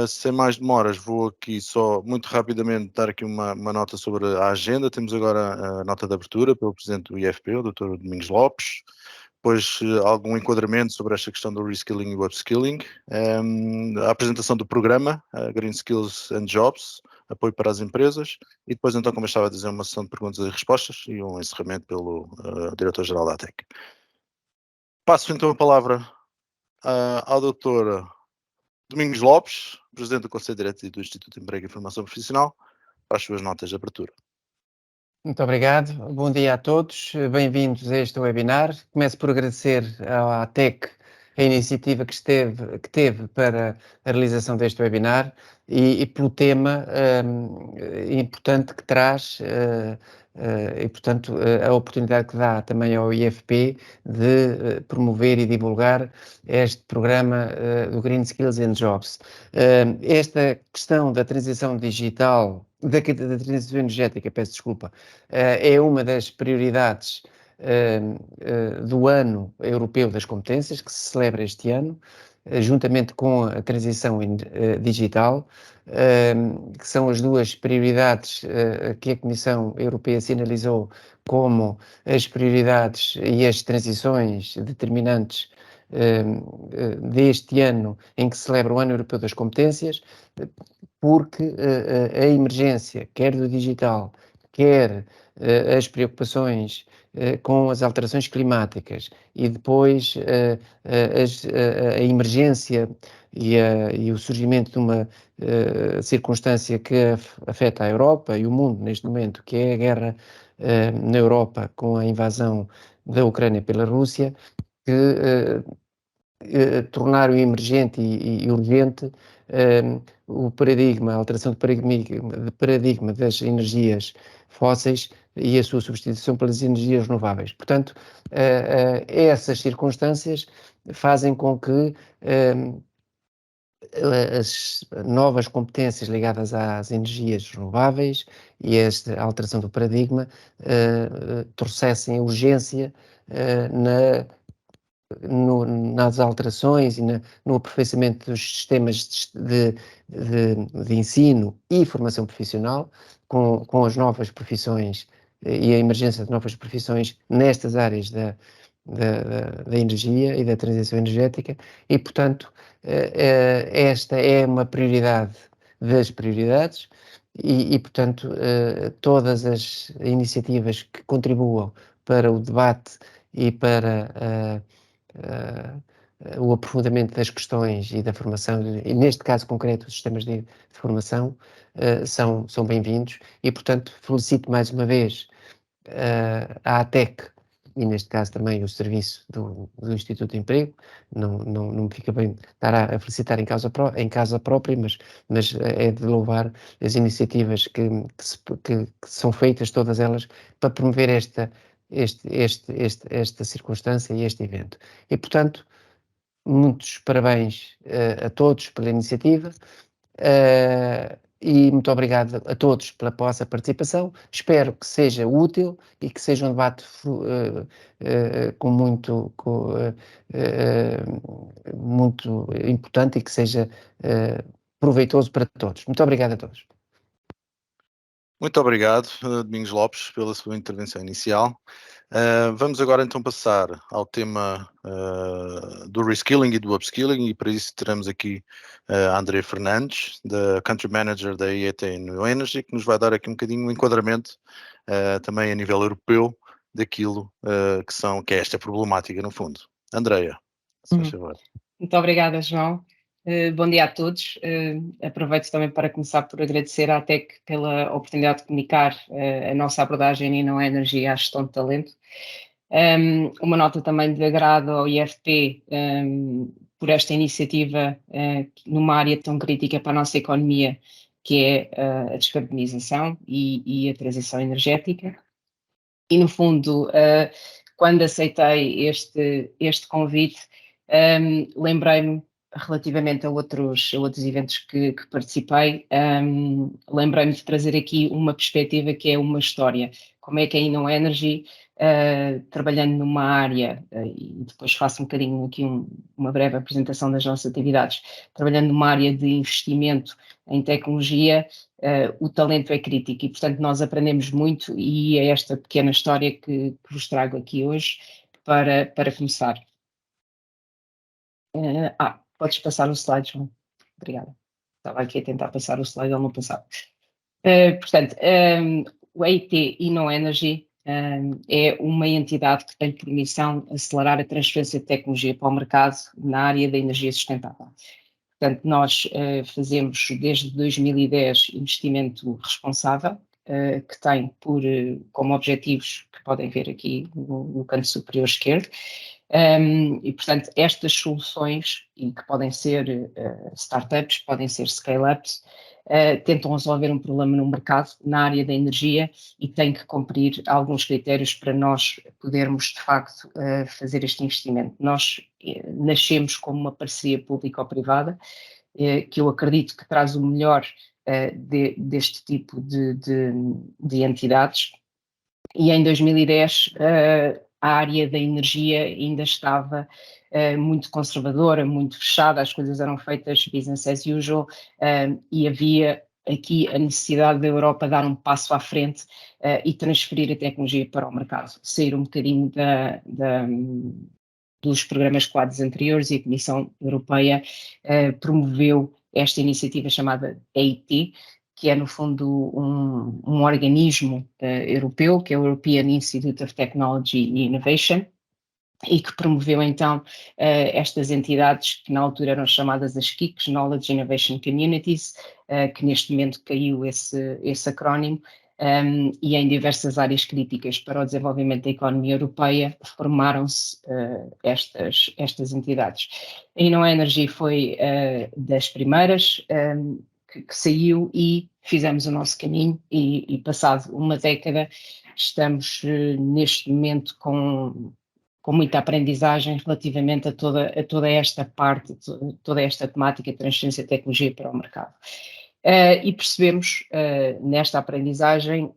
Sem mais demoras, vou aqui só muito rapidamente dar aqui uma nota sobre a agenda. Temos agora a nota de abertura pelo presidente do IFP, o Dr. Domingos Lopes, depois algum enquadramento sobre esta questão do reskilling e o upskilling, a apresentação do programa Green Skills and Jobs, apoio para as empresas, e depois então, como eu estava a dizer, uma sessão de perguntas e respostas e um encerramento pelo diretor-geral da ATEC. Passo então a palavra ao Dr. Domingos Lopes, presidente do Conselho Diretivo do Instituto de Emprego e Formação Profissional, para as suas notas de abertura. Muito obrigado. Bom dia a todos. Bem-vindos a este webinar. Começo por agradecer à ATEC a iniciativa que teve para a realização deste webinar e pelo tema importante que traz e, portanto, a oportunidade que dá também ao IFP de promover e divulgar este programa do Green Skills and Jobs. Esta questão da transição digital, da transição energética, peço desculpa, é uma das prioridades do Ano Europeu das Competências, que se celebra este ano, juntamente com a transição digital, que são as duas prioridades que a Comissão Europeia sinalizou como as prioridades e as transições determinantes deste ano em que se celebra o Ano Europeu das Competências, porque a emergência, quer do digital, quer as preocupações com as alterações climáticas e depois a emergência e o surgimento de uma circunstância que afeta a Europa e o mundo neste momento, que é a guerra na Europa com a invasão da Ucrânia pela Rússia, que tornaram emergente e urgente o paradigma, a alteração de paradigma das energias fósseis e a sua substituição pelas energias renováveis. Portanto, essas circunstâncias fazem com que as novas competências ligadas às energias renováveis e esta alteração do paradigma trouxessem urgência nas alterações e no aperfeiçoamento dos sistemas de ensino e formação profissional, com as novas profissões e a emergência de novas profissões nestas áreas da energia e da transição energética e, portanto, esta é uma prioridade das prioridades e portanto, todas as iniciativas que contribuam para o debate e para o aprofundamento das questões e da formação, e neste caso concreto os sistemas de formação, são bem-vindos e, portanto, felicito mais uma vez a ATEC e, neste caso, também o serviço do Instituto de Emprego. Não me fica bem estar a felicitar em causa própria, mas é de louvar as iniciativas que são feitas, todas elas, para promover esta circunstância e este evento. E, portanto, muitos parabéns a todos pela iniciativa e muito obrigado a todos pela vossa participação. Espero que seja útil e que seja um debate muito importante e que seja proveitoso para todos. Muito obrigado a todos. Muito obrigado, Domingos Lopes, pela sua intervenção inicial. Vamos agora então passar ao tema do reskilling e do upskilling, e para isso teremos aqui a Andrea Fernandes, da Country Manager da IET New Energy, que nos vai dar aqui um bocadinho um enquadramento também a nível europeu daquilo que é esta problemática no fundo. Andrea, se faz favor. Muito obrigada, João. Bom dia a todos. Aproveito também para começar por agradecer à TEC pela oportunidade de comunicar a nossa abordagem em não energia à gestão de talento. Uma nota também de agrado ao IFP por esta iniciativa numa área tão crítica para a nossa economia, que é a descarbonização e a transição energética. E, no fundo, quando aceitei este convite, lembrei-me relativamente a outros eventos que participei, lembrei-me de trazer aqui uma perspectiva que é uma história. Como é que a InnoEnergy, trabalhando numa área, e depois faço um bocadinho aqui uma breve apresentação das nossas atividades, trabalhando numa área de investimento em tecnologia, o talento é crítico e, portanto, nós aprendemos muito e é esta pequena história que vos trago aqui hoje para começar. Podes passar o slide, João. Obrigada. Estava aqui a tentar passar o slide, ele não passava. Portanto, o EIT InnoEnergy é uma entidade que tem por missão acelerar a transferência de tecnologia para o mercado na área da energia sustentável. Portanto, nós fazemos desde 2010 investimento responsável, que tem como objetivos, que podem ver aqui no canto superior esquerdo, e, portanto, estas soluções, e que podem ser startups, podem ser scale-ups, tentam resolver um problema no mercado, na área da energia, e têm que cumprir alguns critérios para nós podermos, de facto, fazer este investimento. Nós nascemos como uma parceria público-privada, que eu acredito que traz o melhor deste tipo de entidades, e em 2010 a área da energia ainda estava muito conservadora, muito fechada, as coisas eram feitas business as usual, e havia aqui a necessidade da Europa dar um passo à frente e transferir a tecnologia para o mercado, sair um bocadinho dos programas quadros anteriores, e a Comissão Europeia promoveu esta iniciativa chamada EIT, que é, no fundo, um organismo europeu, que é o European Institute of Technology and Innovation, e que promoveu, então, estas entidades que na altura eram chamadas as KICs, Knowledge Innovation Communities, que neste momento caiu esse acrónimo, e em diversas áreas críticas para o desenvolvimento da economia europeia formaram-se estas entidades. A InnoEnergy foi das primeiras que saiu, e fizemos o nosso caminho, e passado uma década estamos neste momento com muita aprendizagem relativamente a toda esta parte, toda esta temática de transferência de tecnologia para o mercado. E percebemos nesta aprendizagem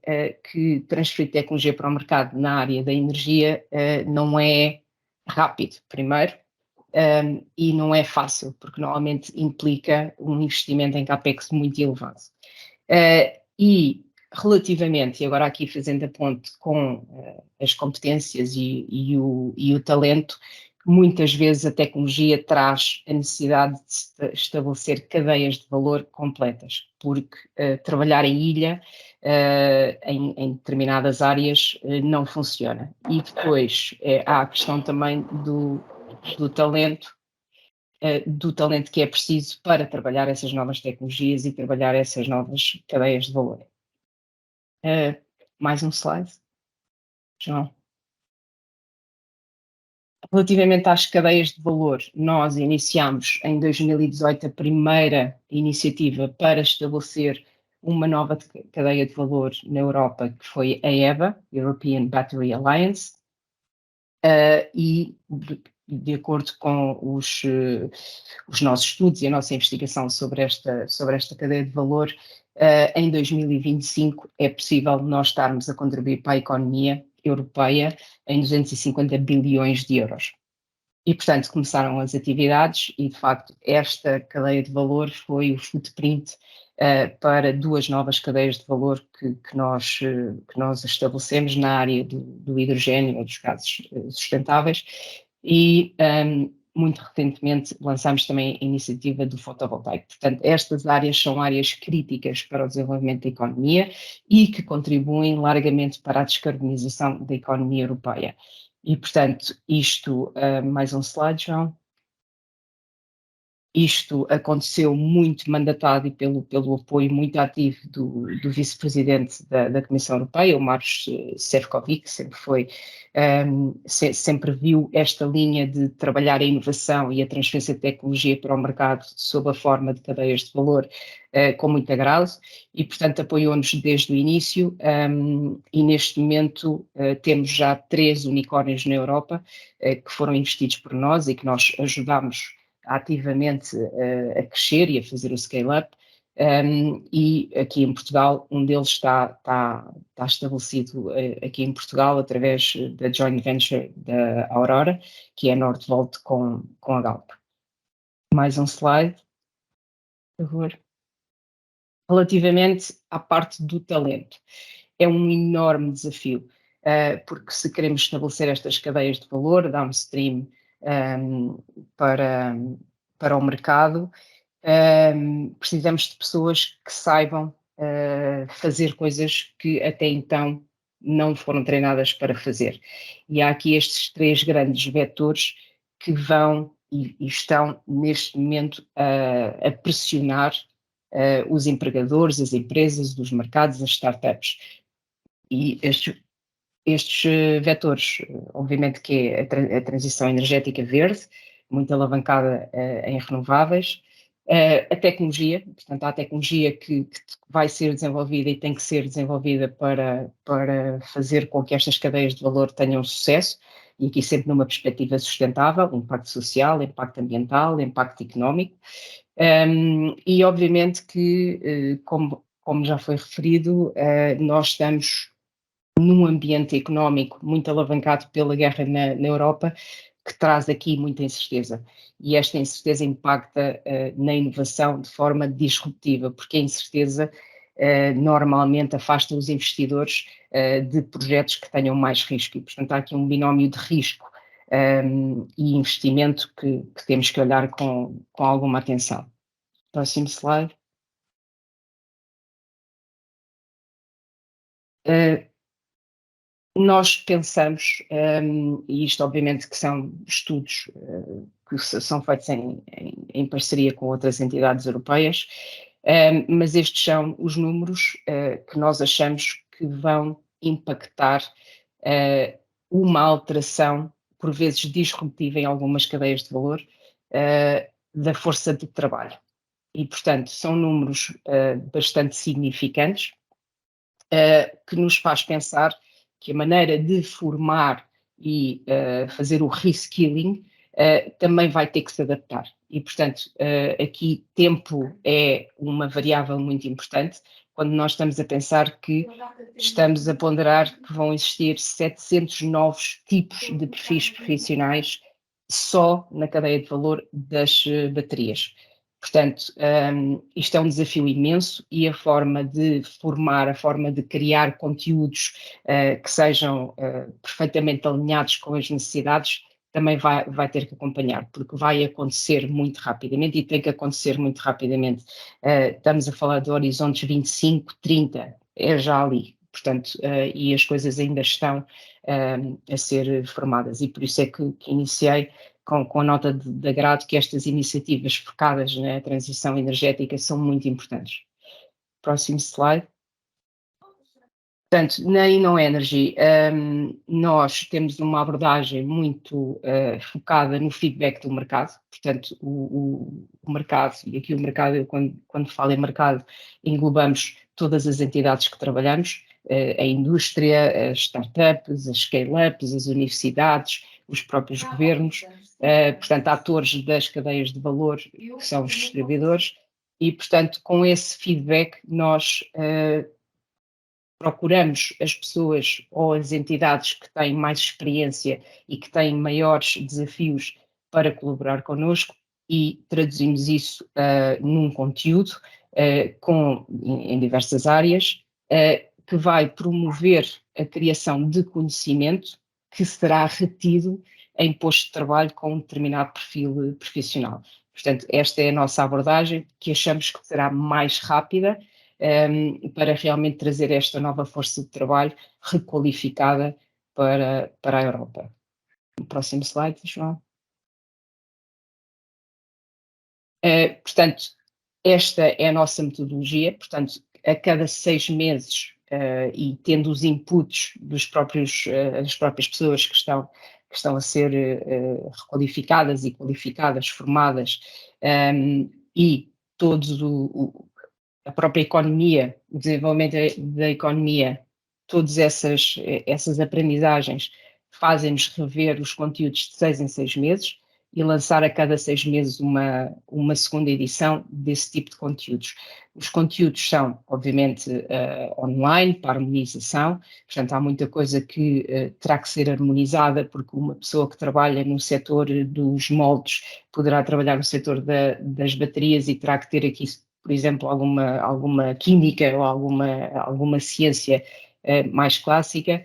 que transferir tecnologia para o mercado na área da energia não é rápido, primeiro, e não é fácil, porque normalmente implica um investimento em CAPEX muito elevado. E relativamente, e agora aqui fazendo a ponte com as competências e o talento, muitas vezes a tecnologia traz a necessidade de estabelecer cadeias de valor completas, porque trabalhar em ilha em determinadas áreas não funciona. E depois há a questão também do talento que é preciso para trabalhar essas novas tecnologias e trabalhar essas novas cadeias de valor. Mais um slide, João. Relativamente às cadeias de valor, nós iniciamos em 2018 a primeira iniciativa para estabelecer uma nova cadeia de valor na Europa, que foi a EBA, European Battery Alliance, e de acordo com os nossos estudos e a nossa investigação sobre esta cadeia de valor, em 2025 é possível nós estarmos a contribuir para a economia europeia em 250 bilhões de euros. E, portanto, começaram as atividades e, de facto, esta cadeia de valor foi o footprint para duas novas cadeias de valor que nós estabelecemos na área do hidrogênio ou dos gases sustentáveis, e muito recentemente lançámos também a iniciativa do fotovoltaico. Portanto, estas áreas são áreas críticas para o desenvolvimento da economia e que contribuem largamente para a descarbonização da economia europeia. E, portanto, isto, mais um slide, João. Isto aconteceu muito mandatado e pelo apoio muito ativo do vice-presidente da Comissão Europeia, o Maros Šefčovič, sempre viu esta linha de trabalhar a inovação e a transferência de tecnologia para o mercado sob a forma de cadeias de valor com muito agrado, e, portanto, apoiou-nos desde o início, e neste momento temos já 3 unicórnios na Europa que foram investidos por nós e que nós ajudámos ativamente a crescer e a fazer o scale-up. E aqui em Portugal, um deles está estabelecido aqui em Portugal através da joint venture da Aurora, que é a Northvolt com a Galp. Mais um slide, por favor. Relativamente à parte do talento, é um enorme desafio, porque se queremos estabelecer estas cadeias de valor downstream para o mercado, precisamos de pessoas que saibam fazer coisas que até então não foram treinadas para fazer. E há aqui estes 3 grandes vetores que vão e estão neste momento a pressionar os empregadores, as empresas, os mercados, as startups. E estes vetores, obviamente que é a transição energética verde, muito alavancada em renováveis, a tecnologia, portanto há a tecnologia que vai ser desenvolvida e tem que ser desenvolvida para fazer com que estas cadeias de valor tenham sucesso, e aqui sempre numa perspectiva sustentável, impacto social, impacto ambiental, impacto económico, e obviamente que, como já foi referido, nós estamos num ambiente económico muito alavancado pela guerra na Europa, que traz aqui muita incerteza. E esta incerteza impacta na inovação de forma disruptiva, porque a incerteza normalmente afasta os investidores de projetos que tenham mais risco. E, portanto, há aqui um binómio de risco e investimento que temos que olhar com alguma atenção. Próximo slide. Nós pensamos, e isto obviamente que são estudos que são feitos em parceria com outras entidades europeias, mas estes são os números que nós achamos que vão impactar uma alteração, por vezes disruptiva em algumas cadeias de valor, da força de trabalho. E, portanto, são números bastante significantes, que nos faz pensar que a maneira de formar e fazer o reskilling também vai ter que se adaptar. E, portanto, aqui tempo é uma variável muito importante, quando nós estamos a pensar que estamos a ponderar que vão existir 700 novos tipos de perfis profissionais só na cadeia de valor das baterias. Portanto, isto é um desafio imenso, e a forma de formar, a forma de criar conteúdos que sejam perfeitamente alinhados com as necessidades também vai ter que acompanhar, porque vai acontecer muito rapidamente, e tem que acontecer muito rapidamente. Estamos a falar de horizontes 25, 30, é já ali. Portanto, e as coisas ainda estão a ser formadas, e por isso é que iniciei com a nota de agrado que estas iniciativas focadas na transição energética são muito importantes. Próximo slide. Portanto, na InnoEnergy, nós temos uma abordagem muito focada no feedback do mercado. Portanto, o mercado, e aqui o mercado, quando falo em mercado, englobamos todas as entidades que trabalhamos, a indústria, as startups, as scale-ups, as universidades, os próprios governos, portanto, atores das cadeias de valor, que são os distribuidores, e, portanto, com esse feedback nós procuramos as pessoas ou as entidades que têm mais experiência e que têm maiores desafios para colaborar connosco, e traduzimos isso num conteúdo em diversas áreas, que vai promover a criação de conhecimento que será retido em posto de trabalho com um determinado perfil profissional. Portanto, esta é a nossa abordagem, que achamos que será mais rápida, para realmente trazer esta nova força de trabalho requalificada para a Europa. O próximo slide, João. Portanto, esta é a nossa metodologia. Portanto, a cada 6 meses, e tendo os inputs das próprias pessoas que estão a ser requalificadas e qualificadas, formadas, e todos a própria economia, o desenvolvimento da economia, todas essas aprendizagens fazem-nos rever os conteúdos de 6 em 6 meses, e lançar a cada 6 meses uma segunda edição desse tipo de conteúdos. Os conteúdos são, obviamente, online, para harmonização, portanto, há muita coisa que terá que ser harmonizada, porque uma pessoa que trabalha no setor dos moldes poderá trabalhar no setor das baterias e terá que ter aqui, por exemplo, alguma química ou alguma ciência mais clássica.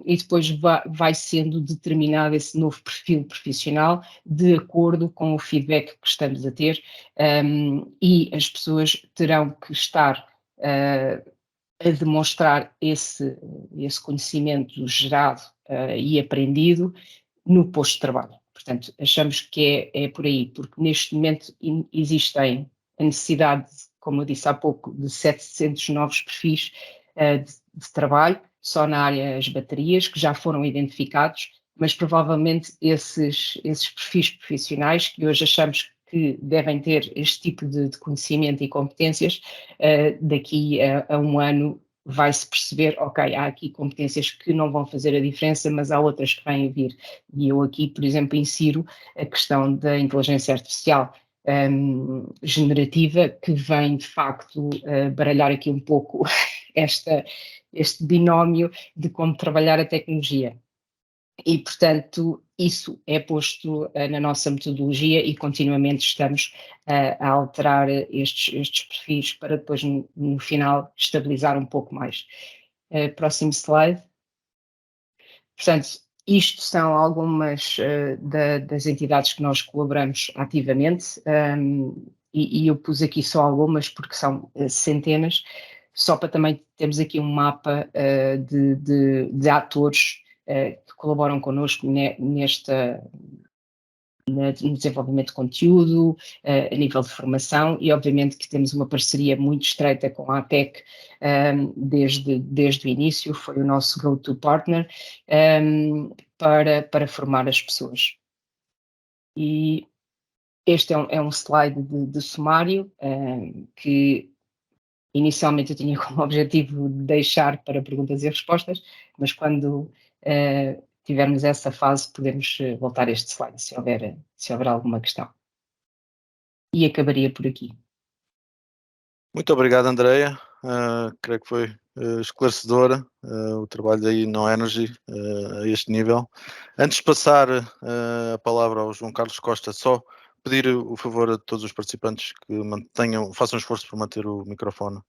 E depois vai sendo determinado esse novo perfil profissional de acordo com o feedback que estamos a ter, e as pessoas terão que estar a demonstrar esse conhecimento gerado e aprendido no posto de trabalho. Portanto, achamos que é por aí, porque neste momento existem a necessidade, como eu disse há pouco, de 700 novos perfis de trabalho, só na área das baterias, que já foram identificados, mas provavelmente esses perfis profissionais, que hoje achamos que devem ter este tipo de conhecimento e competências, daqui a um ano vai-se perceber, ok, há aqui competências que não vão fazer a diferença, mas há outras que vêm a vir. E eu aqui, por exemplo, insiro a questão da inteligência artificial generativa, que vem, de facto, baralhar aqui um pouco este binómio de como trabalhar a tecnologia. E, portanto, isso é posto na nossa metodologia e continuamente estamos a alterar estes perfis para depois, no final, estabilizar um pouco mais. Próximo slide. Portanto, isto são algumas das entidades que nós colaboramos ativamente, e eu pus aqui só algumas porque são centenas, só para também termos aqui um mapa de atores que colaboram connosco no desenvolvimento de conteúdo, a nível de formação, e obviamente que temos uma parceria muito estreita com a ATEC desde o início, foi o nosso go-to partner para formar as pessoas. E este é um slide de sumário que inicialmente eu tinha como objetivo deixar para perguntas e respostas, mas quando tivermos essa fase podemos voltar a este slide, se houver alguma questão. E acabaria por aqui. Muito obrigado, Andreia. Creio que foi esclarecedora o trabalho da InnoEnergy a este nível. Antes de passar a palavra ao João Carlos Costa, só pedir o favor a todos os participantes que façam um esforço por manter o microfone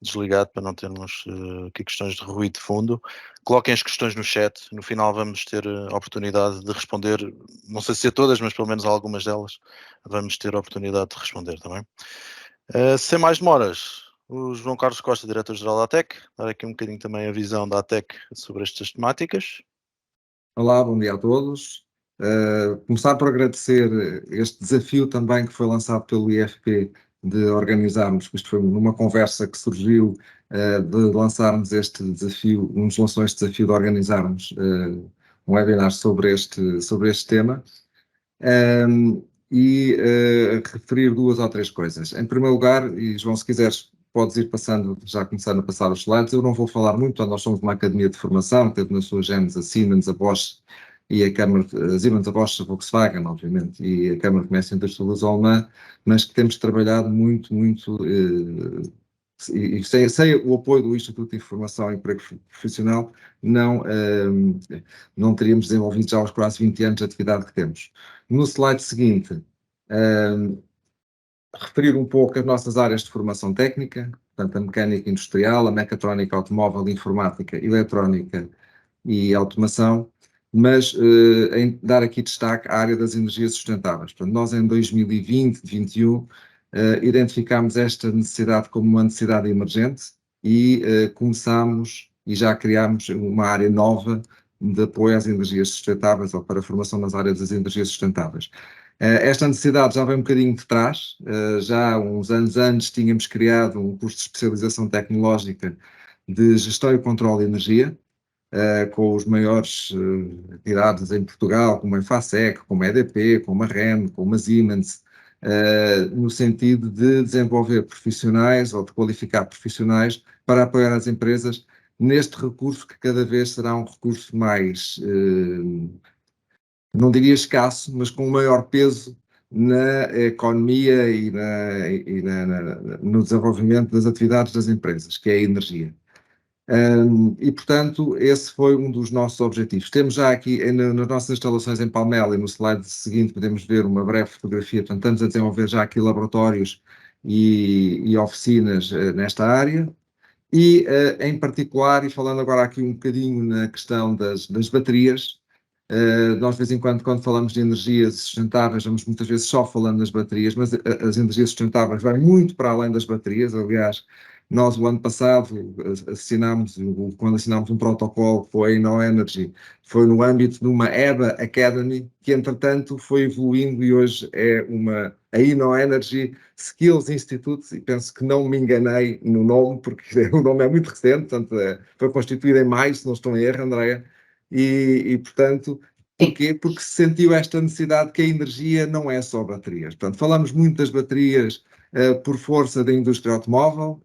desligado para não termos aqui questões de ruído de fundo. Coloquem as questões no chat, no final vamos ter a oportunidade de responder, não sei se a todas, mas pelo menos a algumas delas vamos ter a oportunidade de responder também. Sem mais demoras, o João Carlos Costa, diretor-geral da ATEC, dar aqui um bocadinho também a visão da ATEC sobre estas temáticas. Olá, bom dia a todos. Começar por agradecer este desafio também que foi lançado pelo IFP de organizarmos, isto foi numa conversa que surgiu de lançarmos este desafio, nos lançou este desafio de organizarmos um webinar sobre este tema. Referir duas ou três coisas. Em primeiro lugar, e João, se quiseres, podes ir passando, já começando a passar os slides. Eu não vou falar muito, portanto, nós somos uma academia de formação, teve na sua gênese a Siemens, a Bosch e a Câmara, a Siemens, a Bosch, a Volkswagen, obviamente, e a Câmara de Comércio Industrial Alemã, mas que temos trabalhado muito, e sem o apoio do Instituto de Informação e Emprego Profissional, não teríamos desenvolvido já aos quase 20 anos de atividade que temos. No slide seguinte, referir um pouco as nossas áreas de formação técnica, portanto, a mecânica industrial, a mecatrónica automóvel, informática, eletrónica e automação, mas em dar aqui destaque à área das energias sustentáveis. Portanto, nós em 2020, 2021, identificámos esta necessidade como uma necessidade emergente e começámos e já criámos uma área nova de apoio às energias sustentáveis ou para a formação nas áreas das energias sustentáveis. Esta necessidade já vem um bocadinho de trás, já uns anos antes tínhamos criado um curso de especialização tecnológica de gestão e controle de energia, com os maiores entidades em Portugal, como a EFASEC, como a EDP, como a REN, como a Siemens, no sentido de desenvolver profissionais ou de qualificar profissionais para apoiar as empresas neste recurso que cada vez será um recurso mais não diria escasso, mas com maior peso na economia e no desenvolvimento das atividades das empresas, que é a energia. E, portanto, esse foi um dos nossos objetivos. Temos já aqui, nas nossas instalações em Palmela, e no slide seguinte podemos ver uma breve fotografia, portanto, estamos a desenvolver já aqui laboratórios e oficinas nesta área. E, em particular, e falando agora aqui um bocadinho na questão das baterias, nós de vez em quando falamos de energias sustentáveis, vamos muitas vezes só falando das baterias, mas as energias sustentáveis vão muito para além das baterias. Aliás, nós o ano passado quando assinámos um protocolo com a InnoEnergy, foi no âmbito de uma EBA Academy, que entretanto foi evoluindo e hoje é a InnoEnergy Skills Institute, e penso que não me enganei no nome, porque o nome é muito recente, portanto foi constituído em maio, se não estou em erro, Andréa, e portanto, porquê? Porque se sentiu esta necessidade que a energia não é só baterias. Portanto, falamos muito das baterias por força da indústria automóvel,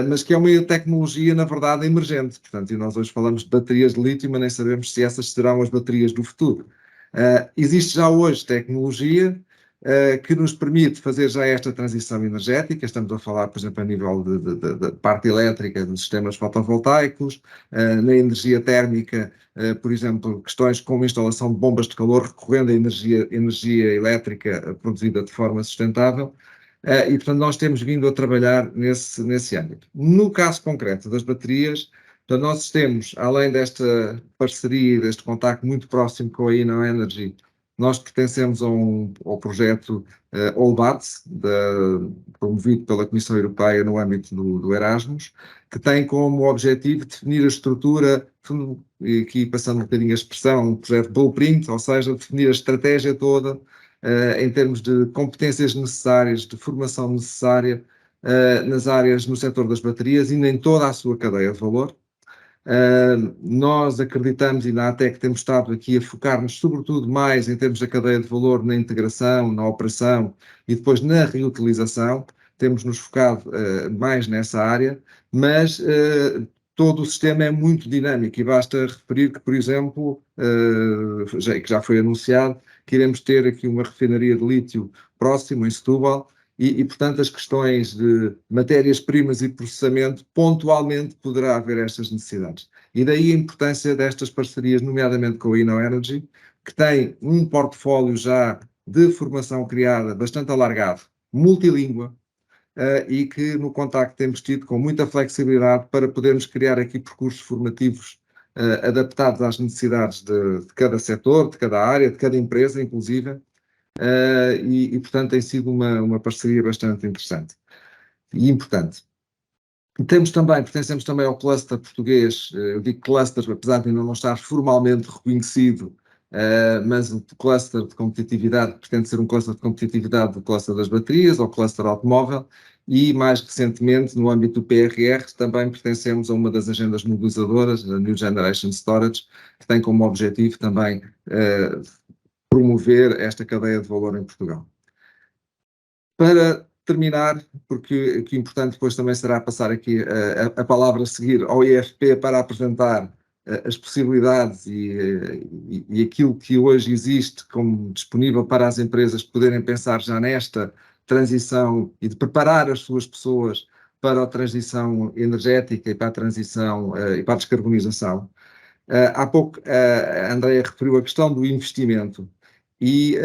mas que é uma tecnologia, na verdade, emergente. Portanto, e nós hoje falamos de baterias de lítio, mas nem sabemos se essas serão as baterias do futuro. Existe já hoje tecnologia que nos permite fazer já esta transição energética. Estamos a falar, por exemplo, a nível de parte elétrica, dos sistemas fotovoltaicos, na energia térmica, por exemplo, questões como a instalação de bombas de calor recorrendo à energia elétrica produzida de forma sustentável. E, portanto, nós temos vindo a trabalhar nesse âmbito. No caso concreto das baterias, portanto, nós temos, além desta parceria e deste contacto muito próximo com a InnoEnergy, nós pertencemos ao projeto Allbats, promovido pela Comissão Europeia no âmbito do Erasmus, que tem como objetivo definir a estrutura, e aqui passando um bocadinho a expressão, um projeto blueprint, ou seja, definir a estratégia toda em termos de competências necessárias, de formação necessária nas áreas, no setor das baterias e em toda a sua cadeia de valor. Nós acreditamos, e na ATEC temos estado aqui a focar-nos sobretudo mais em termos da cadeia de valor na integração, na operação e depois na reutilização. Temos-nos focado mais nessa área, mas todo o sistema é muito dinâmico e basta referir que, por exemplo, que já foi anunciado, que iremos ter aqui uma refinaria de lítio próximo, em Setúbal, e, portanto, as questões de matérias-primas e processamento, pontualmente poderá haver estas necessidades. E daí a importância destas parcerias, nomeadamente com a InnoEnergy, que tem um portfólio já de formação criada bastante alargado, multilíngua, e que no contacto temos tido com muita flexibilidade para podermos criar aqui percursos formativos adaptados às necessidades de cada setor, de cada área, de cada empresa, inclusive, e portanto tem sido uma parceria bastante interessante e importante. Pertencemos também ao cluster português, eu digo cluster, apesar de ainda não estar formalmente reconhecido, mas o cluster de competitividade pretende ser um cluster de competitividade do cluster das baterias, ou cluster automóvel, e mais recentemente, no âmbito do PRR, também pertencemos a uma das agendas mobilizadoras, a New Generation Storage, que tem como objetivo também promover esta cadeia de valor em Portugal. Para terminar, porque o que é importante depois também será passar aqui a palavra a seguir ao IFP para apresentar as possibilidades e aquilo que hoje existe como disponível para as empresas poderem pensar já nesta transição e de preparar as suas pessoas para a transição energética e para a transição e para a descarbonização. Há pouco a Andréa referiu a questão do investimento. E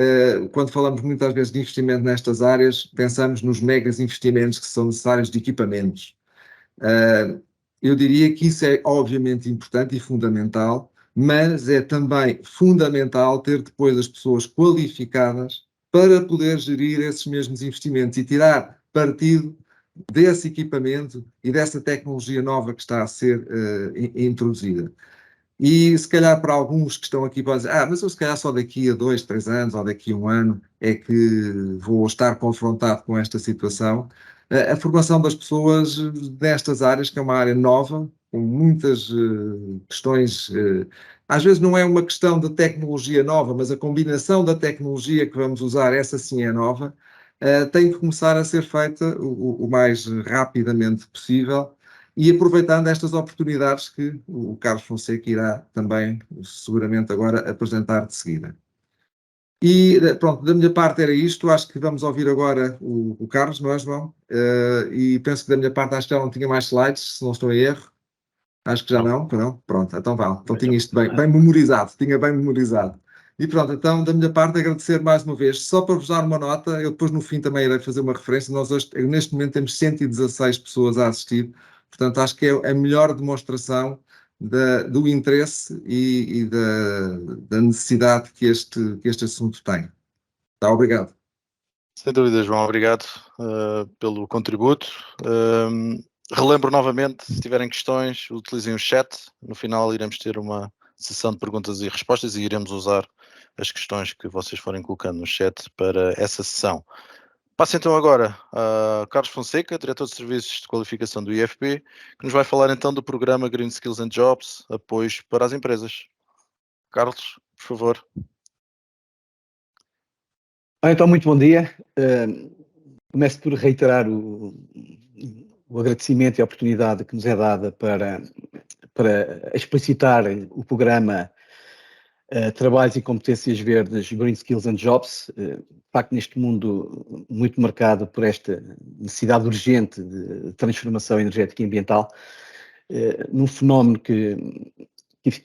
quando falamos muitas vezes de investimento nestas áreas, pensamos nos megas investimentos que são necessários de equipamentos. Eu diria que isso é obviamente importante e fundamental, mas é também fundamental ter depois as pessoas qualificadas para poder gerir esses mesmos investimentos e tirar partido desse equipamento e dessa tecnologia nova que está a ser introduzida. E se calhar para alguns que estão aqui podem dizer, mas eu se calhar só daqui a 2, 3 anos ou daqui a 1 ano é que vou estar confrontado com esta situação. A formação das pessoas nestas áreas, que é uma área nova, com muitas questões, às vezes não é uma questão de tecnologia nova, mas a combinação da tecnologia que vamos usar, essa sim é nova, tem que começar a ser feita o mais rapidamente possível. E aproveitando estas oportunidades que o Carlos Fonseca irá também, seguramente agora, apresentar de seguida. E pronto, da minha parte era isto. Acho que vamos ouvir agora o Carlos, não é, João? E penso que da minha parte acho que já não tinha mais slides, se não estou em erro. Acho que já não. Pronto, então vá. Então tinha isto bem memorizado, tinha bem memorizado. E pronto, então da minha parte agradecer mais uma vez, só para vos dar uma nota, eu depois no fim também irei fazer uma referência, nós hoje, neste momento temos 116 pessoas a assistir, portanto acho que é a melhor demonstração do interesse e da necessidade que este assunto tem. Tá, obrigado. Sem dúvida, João, obrigado pelo contributo. Relembro novamente, se tiverem questões, utilizem o chat. No final iremos ter uma sessão de perguntas e respostas e iremos usar as questões que vocês forem colocando no chat para essa sessão. Passo então agora a Carlos Fonseca, Diretor de Serviços de Qualificação do IFP, que nos vai falar então do programa Green Skills and Jobs, apoios para as empresas. Carlos, por favor. Então, muito bom dia. Começo por reiterar o agradecimento e a oportunidade que nos é dada para explicitar o programa Trabalhos e Competências Verdes, Green Skills and Jobs. De facto, neste mundo muito marcado por esta necessidade urgente de transformação energética e ambiental, num fenómeno que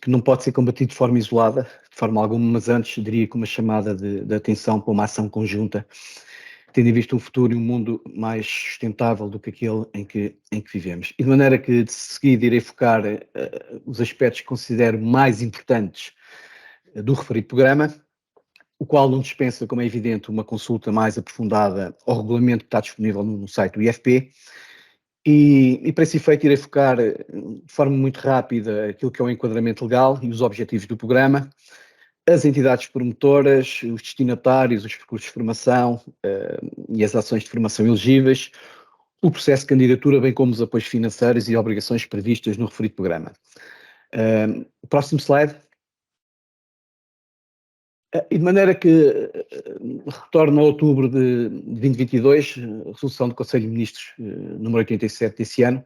não pode ser combatido de forma isolada, de forma alguma, mas antes diria que uma chamada de atenção para uma ação conjunta, tendo em vista um futuro e um mundo mais sustentável do que aquele em que vivemos. E de maneira que, de seguida, irei focar os aspectos que considero mais importantes do referido programa, o qual não dispensa, como é evidente, uma consulta mais aprofundada ao regulamento que está disponível no site do IFP. E para esse efeito irei focar de forma muito rápida aquilo que é o enquadramento legal e os objetivos do programa, as entidades promotoras, os destinatários, os percursos de formação e as ações de formação elegíveis, o processo de candidatura, bem como os apoios financeiros e obrigações previstas no referido programa. Próximo slide. E de maneira que retorno a outubro de 2022, a resolução do Conselho de Ministros número 87 desse ano,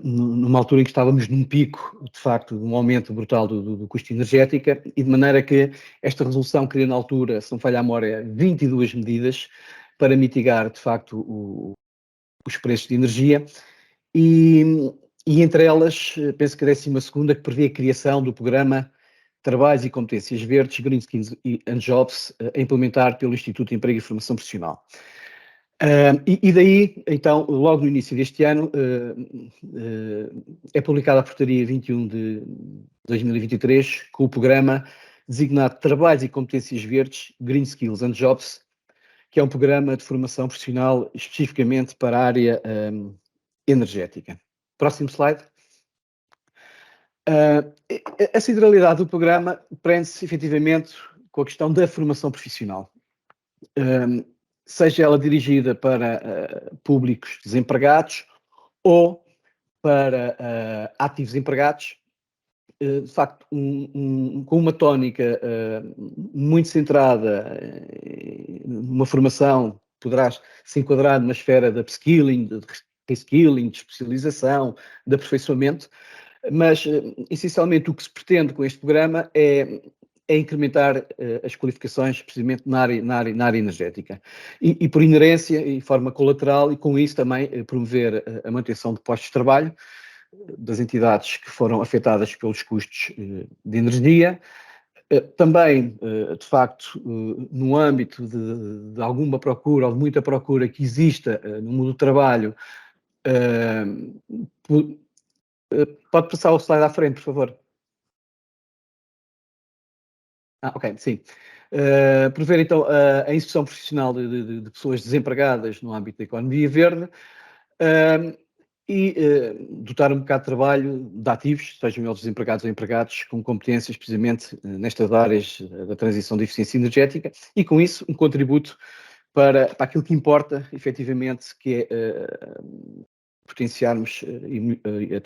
numa altura em que estávamos num pico, de facto, de um aumento brutal do custo energético, e de maneira que esta resolução queria na altura, se não falha a memória, 22 medidas para mitigar, de facto, os preços de energia, e entre elas, penso que a 12ª, que prevê a criação do programa Trabalhos e Competências Verdes, Green Skills and Jobs, a implementar pelo Instituto de Emprego e Formação Profissional. E daí, então, logo no início deste ano, é publicada a Portaria 21 de 2023, com o programa designado Trabalhos e Competências Verdes, Green Skills and Jobs, que é um programa de formação profissional especificamente para a área energética. Próximo slide. A centralidade do programa prende-se efetivamente com a questão da formação profissional. Seja ela dirigida para públicos desempregados ou para ativos empregados, de facto, com uma tónica muito centrada numa formação, poderá se enquadrar numa esfera da upskilling, de reskilling, de especialização, de aperfeiçoamento, mas essencialmente o que se pretende com este programa é incrementar as qualificações precisamente na área energética. E por inerência e forma colateral, e com isso também promover a manutenção de postos de trabalho das entidades que foram afetadas pelos custos de energia. Também, de facto, no âmbito de alguma procura, ou de muita procura que exista no mundo do trabalho, pode passar o slide à frente, por favor. Ok, sim. Prever então a inserção profissional de pessoas desempregadas no âmbito da economia verde e dotar um mercado de trabalho de ativos, sejam eles desempregados ou empregados, com competências precisamente nestas áreas da transição de eficiência energética e com isso um contributo para aquilo que importa efetivamente, que é potenciarmos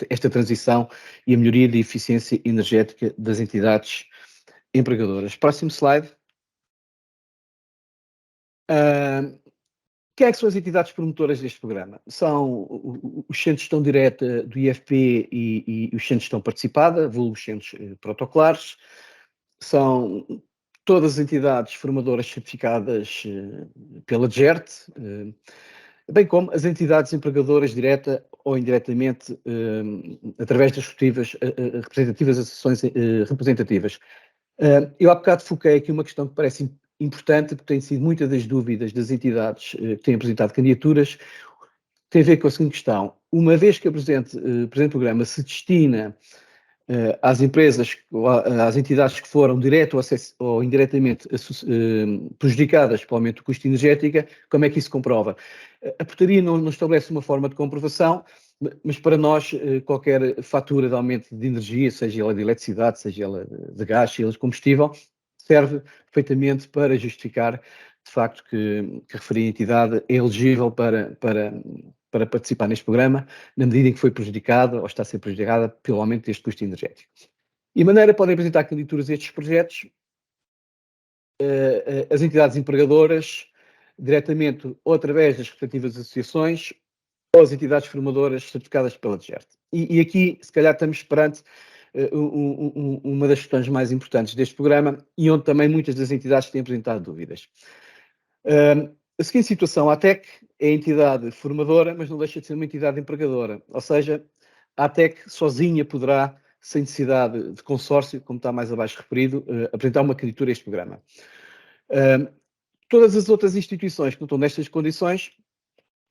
esta transição e a melhoria da eficiência energética das entidades empregadoras. Próximo slide. Quem é que são as entidades promotoras deste programa? São os centros de gestão direta do IFP e os centros de gestão participada, vulgo os centros protocolares. São todas as entidades formadoras certificadas pela GERT, bem como as entidades empregadoras direta ou indiretamente através das respectivas representativas associações representativas. Eu há bocado foquei aqui uma questão que parece importante, porque tem sido muitas das dúvidas das entidades que têm apresentado candidaturas, tem a ver com a seguinte questão: uma vez que o presente programa se destina às empresas, às entidades que foram direto ou indiretamente prejudicadas pelo aumento do custo energético, como é que isso se comprova? A portaria não estabelece uma forma de comprovação, mas para nós qualquer fatura de aumento de energia, seja ela de eletricidade, seja ela de gás, seja ela de combustível, serve perfeitamente para justificar de facto que a referida entidade é elegível para participar neste programa, na medida em que foi prejudicada ou está a ser prejudicada pelo aumento deste custo energético. E a maneira podem apresentar candidaturas a estes projetos as entidades empregadoras, diretamente ou através das respectivas associações, ou as entidades formadoras certificadas pela GERT. E aqui, se calhar, estamos perante uma das questões mais importantes deste programa e onde também muitas das entidades têm apresentado dúvidas. A seguinte situação: a ATEC é a entidade formadora, mas não deixa de ser uma entidade empregadora. Ou seja, a ATEC sozinha poderá, sem necessidade de consórcio, como está mais abaixo referido, apresentar uma candidatura a este programa. Todas as outras instituições que não estão nestas condições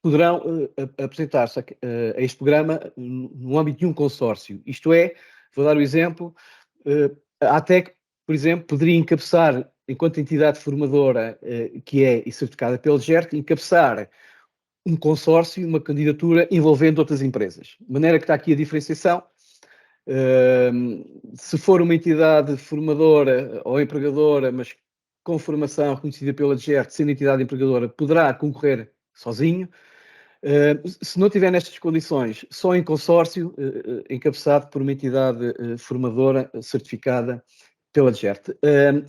poderão apresentar-se a este programa no âmbito de um consórcio. Isto é, vou dar o exemplo, a ATEC, por exemplo, poderia encabeçar, enquanto entidade formadora que é e certificada pelo GERT, encabeçar um consórcio, uma candidatura envolvendo outras empresas. De maneira que está aqui a diferenciação. Se for uma entidade formadora ou empregadora, mas com formação reconhecida pela GERT, sendo entidade empregadora, poderá concorrer sozinho. Se não tiver nestas condições, só em consórcio, encabeçado por uma entidade formadora certificada pela GERT.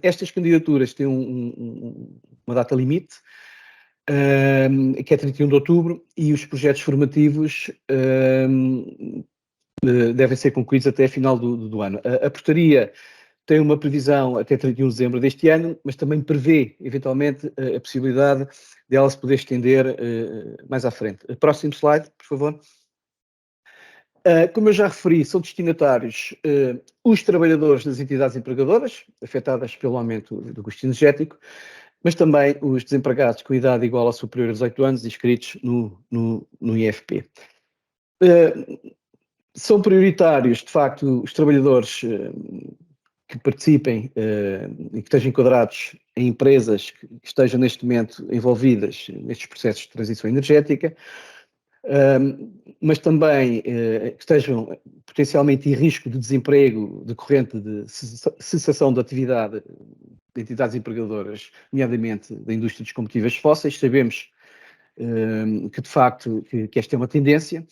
Estas candidaturas têm uma data limite, que é 31 de outubro, e os projetos formativos devem ser concluídos até a final do ano. A portaria tem uma previsão até 31 de dezembro deste ano, mas também prevê, eventualmente, a possibilidade de ela se poder estender mais à frente. Próximo slide, por favor. Como eu já referi, são destinatários os trabalhadores das entidades empregadoras, afetadas pelo aumento do custo energético, mas também os desempregados com idade igual ou superior a 18 anos inscritos no IFP. São prioritários, de facto, os trabalhadores que participem e que estejam enquadrados em empresas que estejam neste momento envolvidas nestes processos de transição energética, mas também que estejam potencialmente em risco de desemprego decorrente de cessação de atividade de entidades empregadoras, nomeadamente da indústria dos combustíveis fósseis. Sabemos que, de facto, que esta é uma tendência,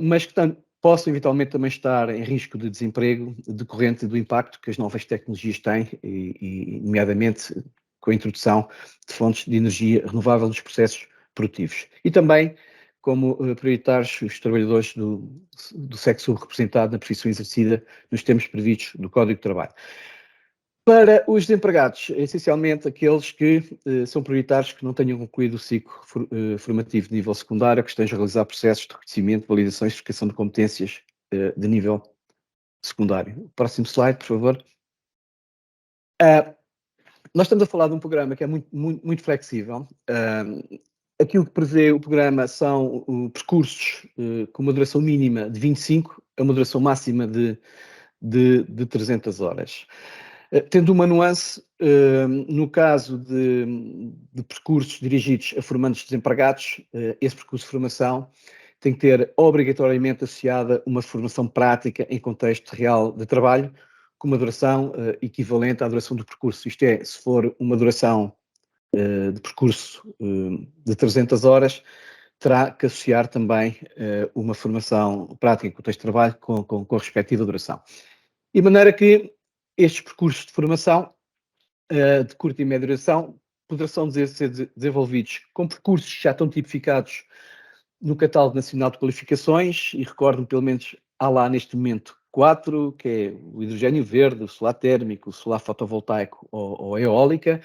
mas que possam eventualmente também estar em risco de desemprego decorrente do impacto que as novas tecnologias têm, e nomeadamente com a introdução de fontes de energia renovável nos processos produtivos. E também como prioritários os trabalhadores do sexo representado na profissão exercida nos termos previstos do Código de Trabalho. Para os desempregados, essencialmente aqueles que são prioritários, que não tenham concluído o ciclo formativo de nível secundário, que estejam a realizar processos de reconhecimento, validação e certificação de competências de nível secundário. Próximo slide, por favor. Nós estamos a falar de um programa que é muito flexível. Aquilo que prevê o programa são percursos com uma duração mínima de 25, a uma duração máxima de 300 horas. Tendo uma nuance, no caso de percursos dirigidos a formandos desempregados, esse percurso de formação tem que ter obrigatoriamente associada uma formação prática em contexto real de trabalho, com uma duração equivalente à duração do percurso. Isto é, se for uma duração de percurso de 300 horas, terá que associar também uma formação prática em contexto de trabalho com a respectiva duração. De maneira que estes percursos de formação de curta e média duração poderão ser desenvolvidos com percursos que já estão tipificados no Catálogo Nacional de Qualificações, e recordo-me, pelo menos, há lá neste momento 4, que é o hidrogênio verde, o solar térmico, o solar fotovoltaico ou a eólica.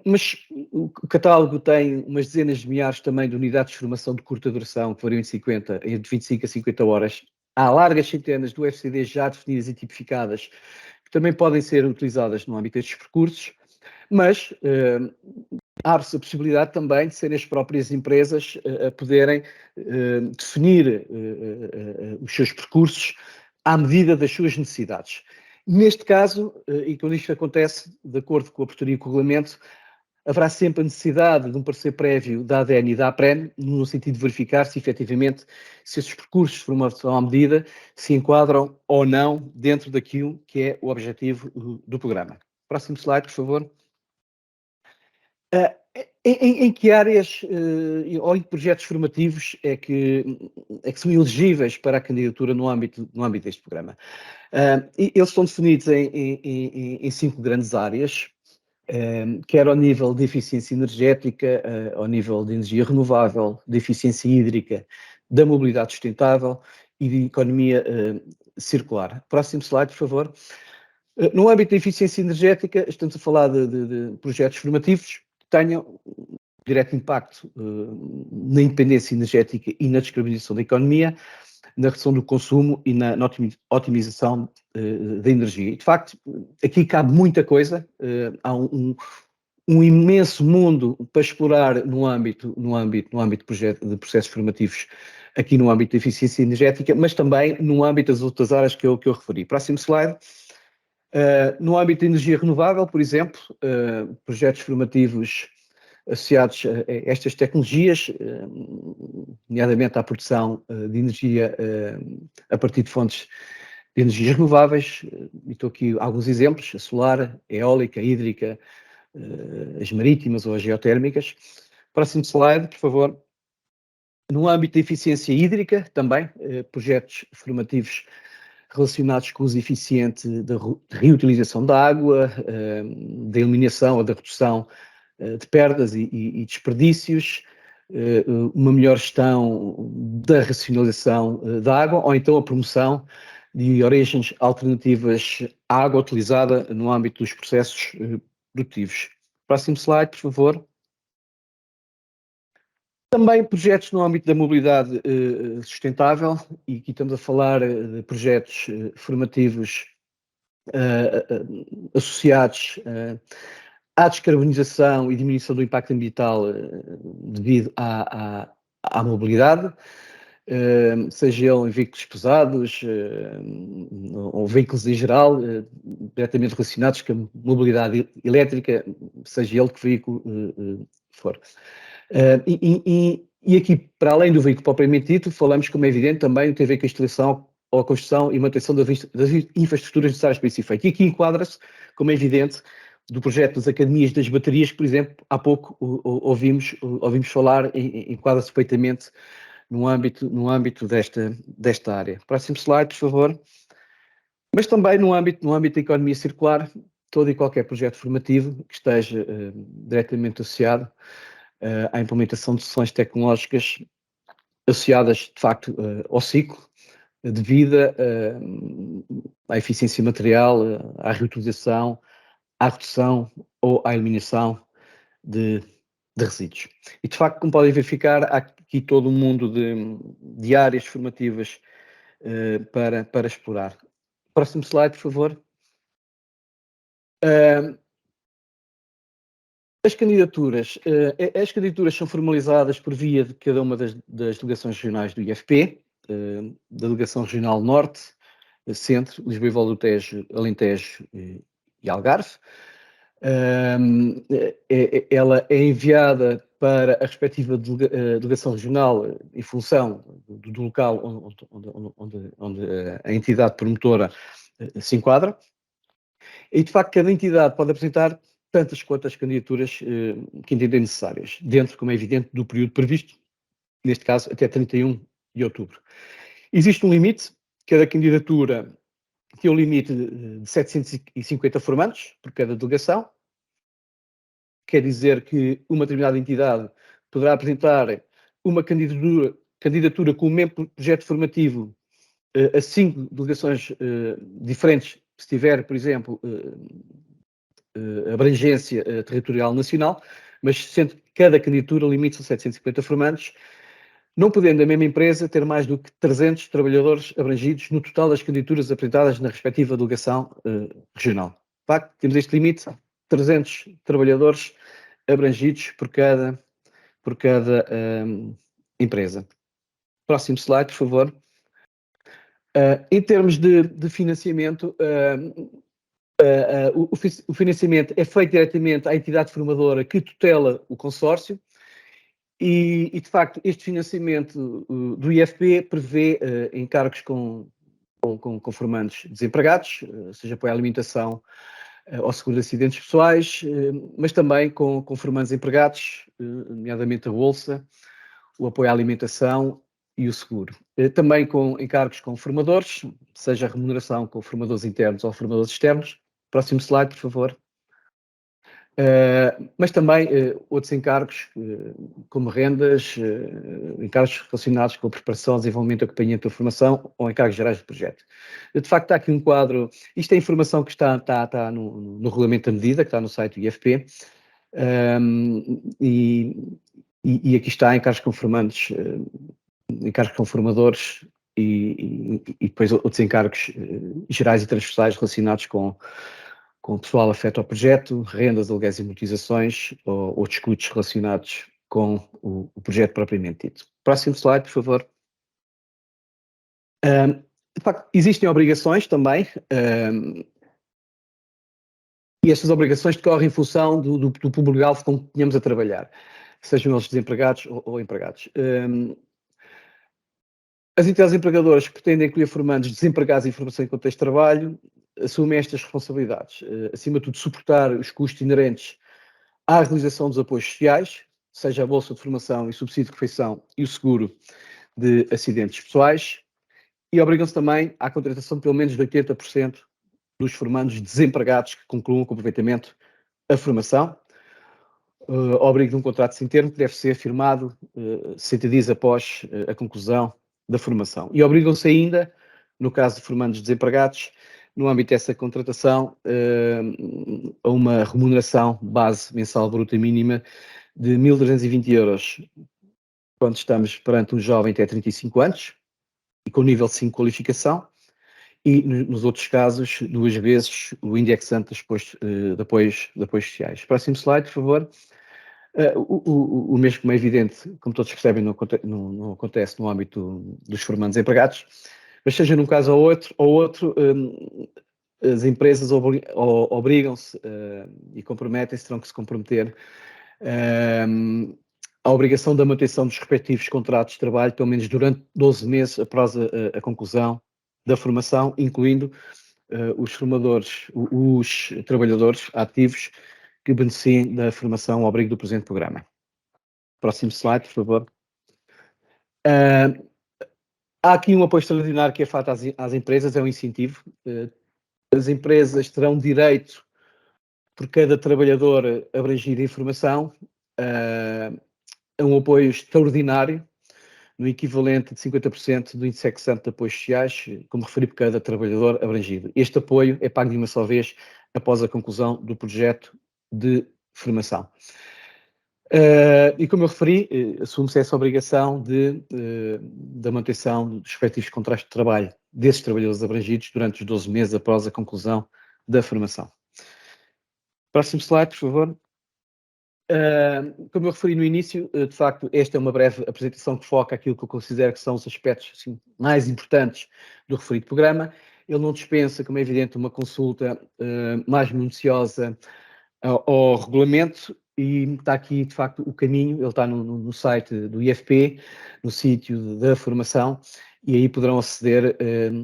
Mas o catálogo tem umas dezenas de milhares também de unidades de formação de curta duração, que variam entre 25 a 50 horas. Há largas centenas de UFCD já definidas e tipificadas, que também podem ser utilizadas no âmbito destes percursos, mas abre-se a possibilidade também de serem as próprias empresas a poderem definir os seus percursos à medida das suas necessidades. Neste caso, e quando isto acontece, de acordo com a portaria e com o regulamento, haverá sempre a necessidade de um parecer prévio da ADN e da APREN, no sentido de verificar se efetivamente se esses percursos de formação à medida se enquadram ou não dentro daquilo que é o objetivo do programa. Próximo slide, por favor. Em que áreas ou em que projetos formativos é que são elegíveis para a candidatura no âmbito deste programa? Eles estão definidos em 5 grandes áreas, quer ao nível de eficiência energética, ao nível de energia renovável, de eficiência hídrica, da mobilidade sustentável e de economia circular. Próximo slide, por favor. No âmbito da eficiência energética, estamos a falar de projetos formativos que tenham direto impacto na independência energética e na descarbonização da economia, na redução do consumo e na otimização da energia. E, de facto, aqui cabe muita coisa, há um imenso mundo para explorar no âmbito de processos formativos, aqui no âmbito da eficiência energética, mas também no âmbito das outras áreas que eu referi. Próximo slide. No âmbito da energia renovável, por exemplo, projetos formativos associados a estas tecnologias, nomeadamente à produção de energia a partir de fontes de energias renováveis. E estou aqui alguns exemplos: a solar, a eólica, a hídrica, as marítimas ou as geotérmicas. Próximo slide, por favor. No âmbito da eficiência hídrica, também, projetos formativos relacionados com o uso eficiente da reutilização da água, da eliminação ou da redução de perdas e desperdícios, uma melhor gestão da racionalização da água, ou então a promoção de origens alternativas à água utilizada no âmbito dos processos produtivos. Próximo slide, por favor. Também projetos no âmbito da mobilidade sustentável, e aqui estamos a falar de projetos formativos associados à descarbonização e diminuição do impacto ambiental devido à mobilidade, seja ele em veículos pesados ou veículos em geral, diretamente relacionados com a mobilidade elétrica, seja ele que veículo for. E aqui, para além do veículo propriamente dito, falamos, como é evidente, também tem a ver com a instalação ou a construção e manutenção das infraestruturas necessárias para esse efeito. E aqui enquadra-se, como é evidente, do projeto das academias das baterias, que, por exemplo, há pouco ouvimos falar, enquadra-se perfeitamente no âmbito desta área. Próximo slide, por favor. Mas também no âmbito da economia circular, todo e qualquer projeto formativo que esteja diretamente associado à implementação de soluções tecnológicas associadas, de facto, ao ciclo de vida, à eficiência material, à reutilização, à redução ou à eliminação de resíduos. E, de facto, como podem verificar, há aqui todo um mundo de áreas formativas para explorar. Próximo slide, por favor. As candidaturas são formalizadas por via de cada uma das delegações regionais do IFP, da Delegação Regional Norte, Centro, Lisboa e Val do Tejo, Alentejo e Algarve. Ela é enviada para a respectiva delegação regional em função do local onde a entidade promotora se enquadra. E, de facto, cada entidade pode apresentar tantas quantas candidaturas que entendem necessárias, dentro, como é evidente, do período previsto, neste caso até 31 de outubro. Existe um limite, cada candidatura tem um limite de 750 formandos por cada delegação, quer dizer que uma determinada entidade poderá apresentar uma candidatura com o mesmo projeto formativo as 5 delegações diferentes, se tiver, por exemplo, abrangência territorial nacional, mas sendo que cada candidatura limita-se a 750 formandos, não podendo a mesma empresa ter mais do que 300 trabalhadores abrangidos no total das candidaturas apresentadas na respectiva delegação regional. De facto, temos este limite, 300 trabalhadores abrangidos por cada empresa. Próximo slide, por favor. Em termos de financiamento, o financiamento é feito diretamente à entidade formadora que tutela o consórcio e de facto, este financiamento do IFP prevê encargos com formandos desempregados, seja apoio à alimentação ao seguro de acidentes pessoais, mas também com formandos empregados, nomeadamente a bolsa, o apoio à alimentação e o seguro. Também com encargos com formadores, seja a remuneração com formadores internos ou formadores externos. Próximo slide, por favor. Mas também outros encargos, como rendas, encargos relacionados com a preparação, desenvolvimento e acompanhamento da formação ou encargos gerais de projeto. De facto, está aqui um quadro, isto é informação que está no regulamento da medida, que está no site do IFP, e aqui está encargos com formandos, encargos com formadores e depois outros encargos gerais e transversais relacionados com o pessoal afeto ao projeto, rendas, aluguéis e amortizações ou outros custos relacionados com o projeto propriamente dito. Próximo slide, por favor. De facto, existem obrigações também, e estas obrigações decorrem em função do público-alvo com que tenhamos a trabalhar, sejam eles desempregados ou empregados. As entidades empregadoras que pretendem incluir formandos desempregados em formação em contexto de trabalho assumem estas responsabilidades. Acima de tudo, suportar os custos inerentes à realização dos apoios sociais, seja a bolsa de formação e subsídio de refeição e o seguro de acidentes pessoais, e obrigam-se também à contratação de pelo menos de 80% dos formandos desempregados que concluam com aproveitamento a formação. Obrigo de um contrato sem termo que deve ser firmado 60 dias após a conclusão da formação. E obrigam-se ainda, no caso de formandos desempregados, no âmbito dessa contratação, a uma remuneração base mensal bruta mínima de 1.320 euros quando estamos perante um jovem até 35 anos e com nível 5 de qualificação, e nos outros casos, 2 vezes o indexante de apoios sociais. Próximo slide, por favor. O mesmo, como é evidente, como todos percebem, não acontece no âmbito dos formandos empregados, mas seja num caso ou outro, as empresas obrigam-se e comprometem-se, terão que se comprometer à obrigação da manutenção dos respectivos contratos de trabalho, pelo menos durante 12 meses após a conclusão da formação, incluindo os trabalhadores ativos que beneficiem da formação ao abrigo do presente programa. Próximo slide, por favor. Há aqui um apoio extraordinário que é feito às empresas, é um incentivo. As empresas terão direito, por cada trabalhador abrangido em formação, a um apoio extraordinário, no equivalente de 50% do índice exante de apoios sociais, como referi, por cada trabalhador abrangido. Este apoio é pago de uma só vez após a conclusão do projeto de formação. E como eu referi, assume-se essa obrigação da manutenção dos respectivos contratos de trabalho desses trabalhadores abrangidos durante os 12 meses após a conclusão da formação. Próximo slide, por favor. Como eu referi no início, de facto, esta é uma breve apresentação que foca aquilo que eu considero que são os aspectos assim, mais importantes do referido programa. Ele não dispensa, como é evidente, uma consulta mais minuciosa ao regulamento, e está aqui, de facto, o caminho. Ele está no site do IFP, no sítio da formação, e aí poderão aceder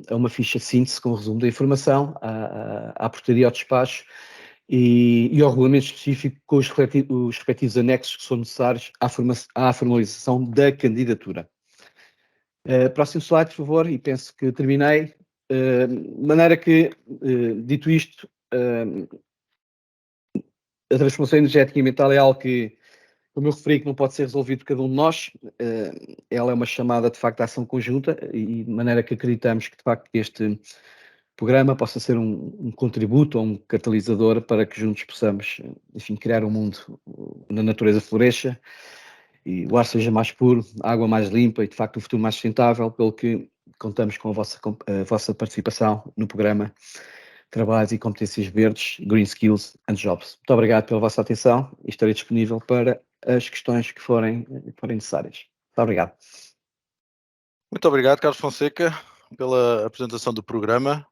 a uma ficha de síntese com o resumo da informação, à portaria ao despacho e ao regulamento específico com os respectivos anexos que são necessários à formalização da candidatura. Próximo slide, por favor, e penso que terminei. De maneira que, dito isto, a transformação energética e ambiental é algo que como eu referi, que não pode ser resolvido por cada um de nós, ela é uma chamada, de facto, à ação conjunta, e de maneira que acreditamos que, de facto, este programa possa ser um contributo ou um catalisador para que juntos possamos, enfim, criar um mundo onde a natureza floresça e o ar seja mais puro, a água mais limpa e, de facto, um futuro mais sustentável, pelo que contamos com a vossa participação no programa Trabalhos e Competências Verdes, Green Skills and Jobs. Muito obrigado pela vossa atenção e estarei disponível para as questões que forem necessárias. Muito obrigado. Muito obrigado, Carlos Fonseca, pela apresentação do programa.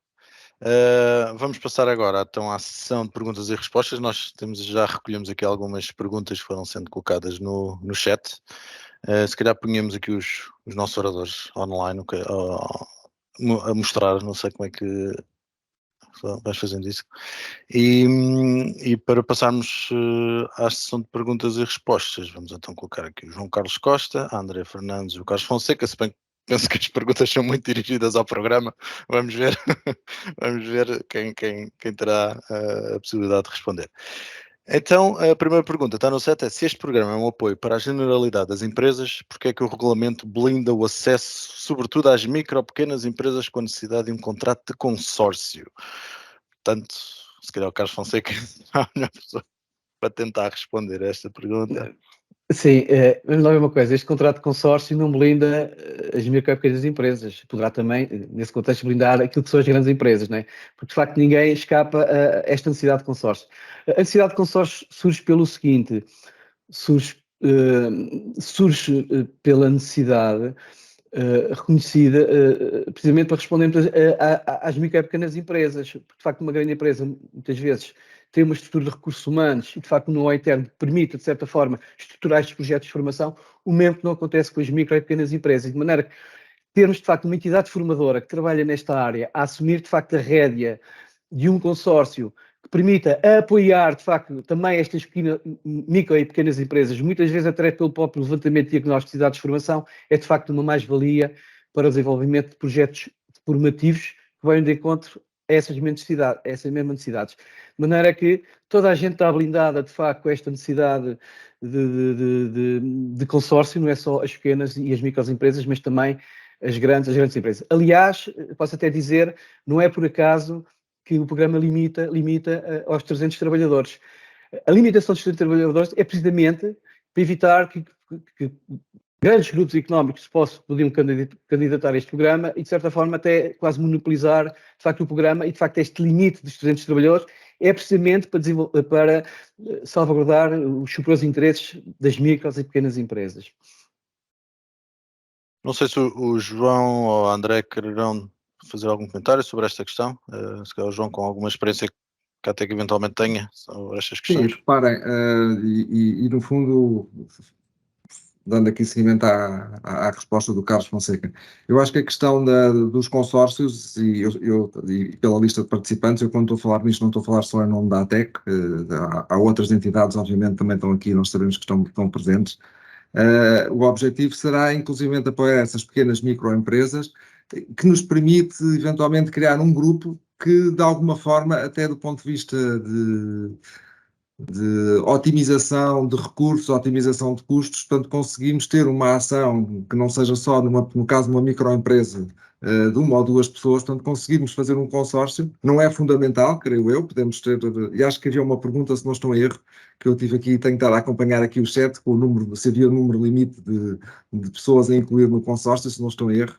Vamos passar agora então à sessão de perguntas e respostas. Nós já recolhemos aqui algumas perguntas que foram sendo colocadas no chat. Se calhar punhamos aqui os nossos oradores online a mostrar, não sei como é que vais fazendo isso. E para passarmos à sessão de perguntas e respostas, vamos então colocar aqui o João Carlos Costa, a André Fernandes e o Carlos Fonseca, se bem que penso que as perguntas são muito dirigidas ao programa. Vamos ver, vamos ver quem terá a possibilidade de responder. Então, a primeira pergunta está no set, é: se este programa é um apoio para a generalidade das empresas, porque é que o regulamento blinda o acesso, sobretudo às micro, pequenas empresas com necessidade de um contrato de consórcio? Portanto, se calhar o Carlos Fonseca é a melhor pessoa para tentar responder a esta pergunta. Sim, vamos lá ver uma coisa, este contrato de consórcio não blinda as micro e pequenas empresas, poderá também, nesse contexto, blindar aquilo que são as grandes empresas, não é? Porque, de facto, ninguém escapa a esta necessidade de consórcio. A necessidade de consórcio surge pelo seguinte, surge pela necessidade reconhecida precisamente para respondermos às micro e pequenas empresas, porque, de facto, uma grande empresa, muitas vezes, tem uma estrutura de recursos humanos e, de facto, no OITERN permite, de certa forma, estruturar estes projetos de formação, o mesmo que não acontece com as micro e pequenas empresas, de maneira que termos, de facto, uma entidade formadora que trabalha nesta área a assumir, de facto, a rédea de um consórcio que permita apoiar, de facto, também estas micro e pequenas empresas, muitas vezes até pelo próprio levantamento diagnóstico de cidades de formação, é, de facto, uma mais-valia para o desenvolvimento de projetos formativos que venham de encontro a essas mesmas necessidades. De maneira que toda a gente está blindada, de facto, com esta necessidade de consórcio, não é só as pequenas e as microempresas, mas também as grandes empresas. Aliás, posso até dizer, não é por acaso que o programa limita aos 300 trabalhadores. A limitação dos 300 trabalhadores é precisamente para evitar que grandes grupos económicos podiam candidatar a este programa e, de certa forma, até quase monopolizar, de facto, o programa, e, de facto, este limite dos 300 trabalhadores é precisamente para salvaguardar os superiores interesses das micros e pequenas empresas. Não sei se o João ou o André quererão fazer algum comentário sobre esta questão. Se calhar o João, com alguma experiência que até que eventualmente tenha sobre estas questões. Sim, reparem, e no fundo, dando aqui seguimento à resposta do Carlos Fonseca, eu acho que a questão dos consórcios, e pela lista de participantes, eu quando estou a falar nisto não estou a falar só em nome da ATEC, há outras entidades, obviamente, também estão aqui, nós sabemos que estão presentes. O objetivo será, inclusivamente, apoiar essas pequenas microempresas, que nos permite, eventualmente, criar um grupo que, de alguma forma, até do ponto de vista de otimização de recursos, otimização de custos, portanto, conseguimos ter uma ação que não seja só, no caso de uma microempresa, de uma ou duas pessoas, portanto, conseguimos fazer um consórcio, não é fundamental, creio eu, podemos ter, e acho que havia uma pergunta, se não estou em erro, que eu tive aqui, tenho que estar a acompanhar aqui o chat, com o número, se havia um número limite de pessoas a incluir no consórcio, se não estou em erro.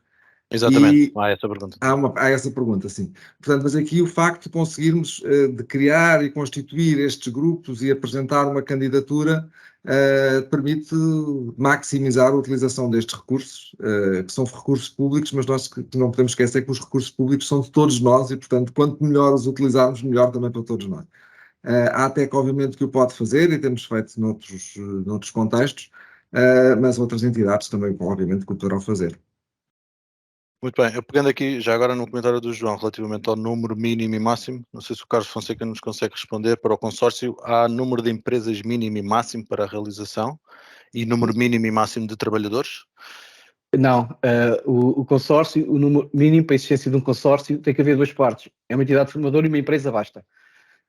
Exatamente, há essa pergunta. Há essa pergunta, sim. Portanto, mas aqui o facto de conseguirmos de criar e constituir estes grupos e apresentar uma candidatura permite maximizar a utilização destes recursos, que são recursos públicos, mas nós não podemos esquecer que os recursos públicos são de todos nós e, portanto, quanto melhor os utilizarmos, melhor também para todos nós. Há até que, obviamente, que o pode fazer, e temos feito noutros contextos, mas outras entidades também, obviamente, que o poderão fazer. Muito bem, eu pegando aqui já agora no comentário do João relativamente ao número mínimo e máximo, não sei se o Carlos Fonseca nos consegue responder. Para o consórcio, há número de empresas mínimo e máximo para a realização e número mínimo e máximo de trabalhadores? Não, o consórcio, o número mínimo para a existência de um consórcio tem que haver duas partes, é uma entidade formadora e uma empresa basta.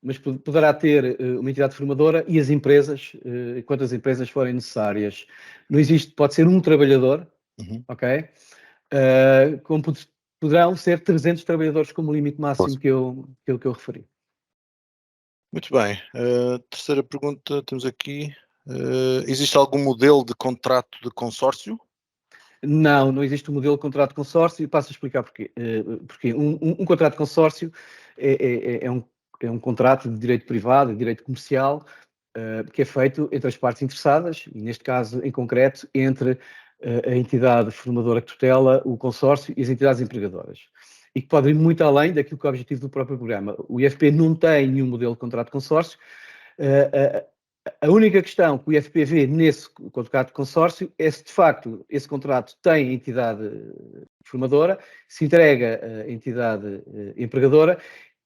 mas poderá ter uma entidade formadora e as empresas, quantas empresas forem necessárias. Não existe, pode ser um trabalhador, ok? Como poderão ser 300 trabalhadores como limite máximo que eu referi. Muito bem. Terceira pergunta, temos aqui. Existe algum modelo de contrato de consórcio? Não existe um modelo de contrato de consórcio e passo a explicar porquê. Porque um contrato de consórcio é um contrato de direito privado, de direito comercial, que é feito entre as partes interessadas, e neste caso, em concreto, entre a entidade formadora que tutela o consórcio e as entidades empregadoras. E que pode ir muito além daquilo que é o objetivo do próprio programa. O IFP não tem nenhum modelo de contrato de consórcio. A única questão que o IFP vê nesse contrato de consórcio é se, de facto, esse contrato tem entidade formadora, se entrega a entidade empregadora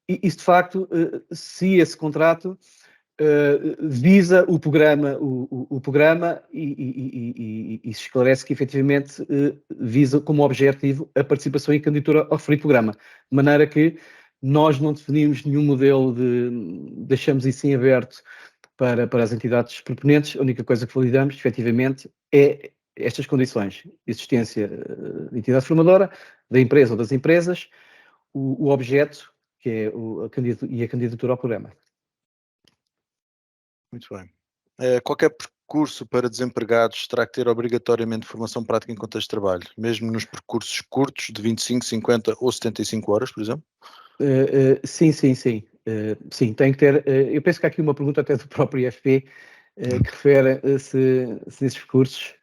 e se, de facto, se esse contrato visa o programa, o programa e se esclarece que, efetivamente, visa como objetivo a participação e candidatura ao referido programa. De maneira que nós não definimos nenhum modelo deixamos isso em aberto para as entidades proponentes. A única coisa que validamos, efetivamente, é estas condições: existência de entidade formadora, da empresa ou das empresas, o objeto, que é a candidatura ao programa. Muito bem. Qualquer percurso para desempregados terá que ter obrigatoriamente formação prática em contexto de trabalho, mesmo nos percursos curtos de 25, 50 ou 75 horas, por exemplo? Sim. Sim, tem que ter. Eu penso que há aqui uma pergunta até do próprio IFP que refere se esses cursos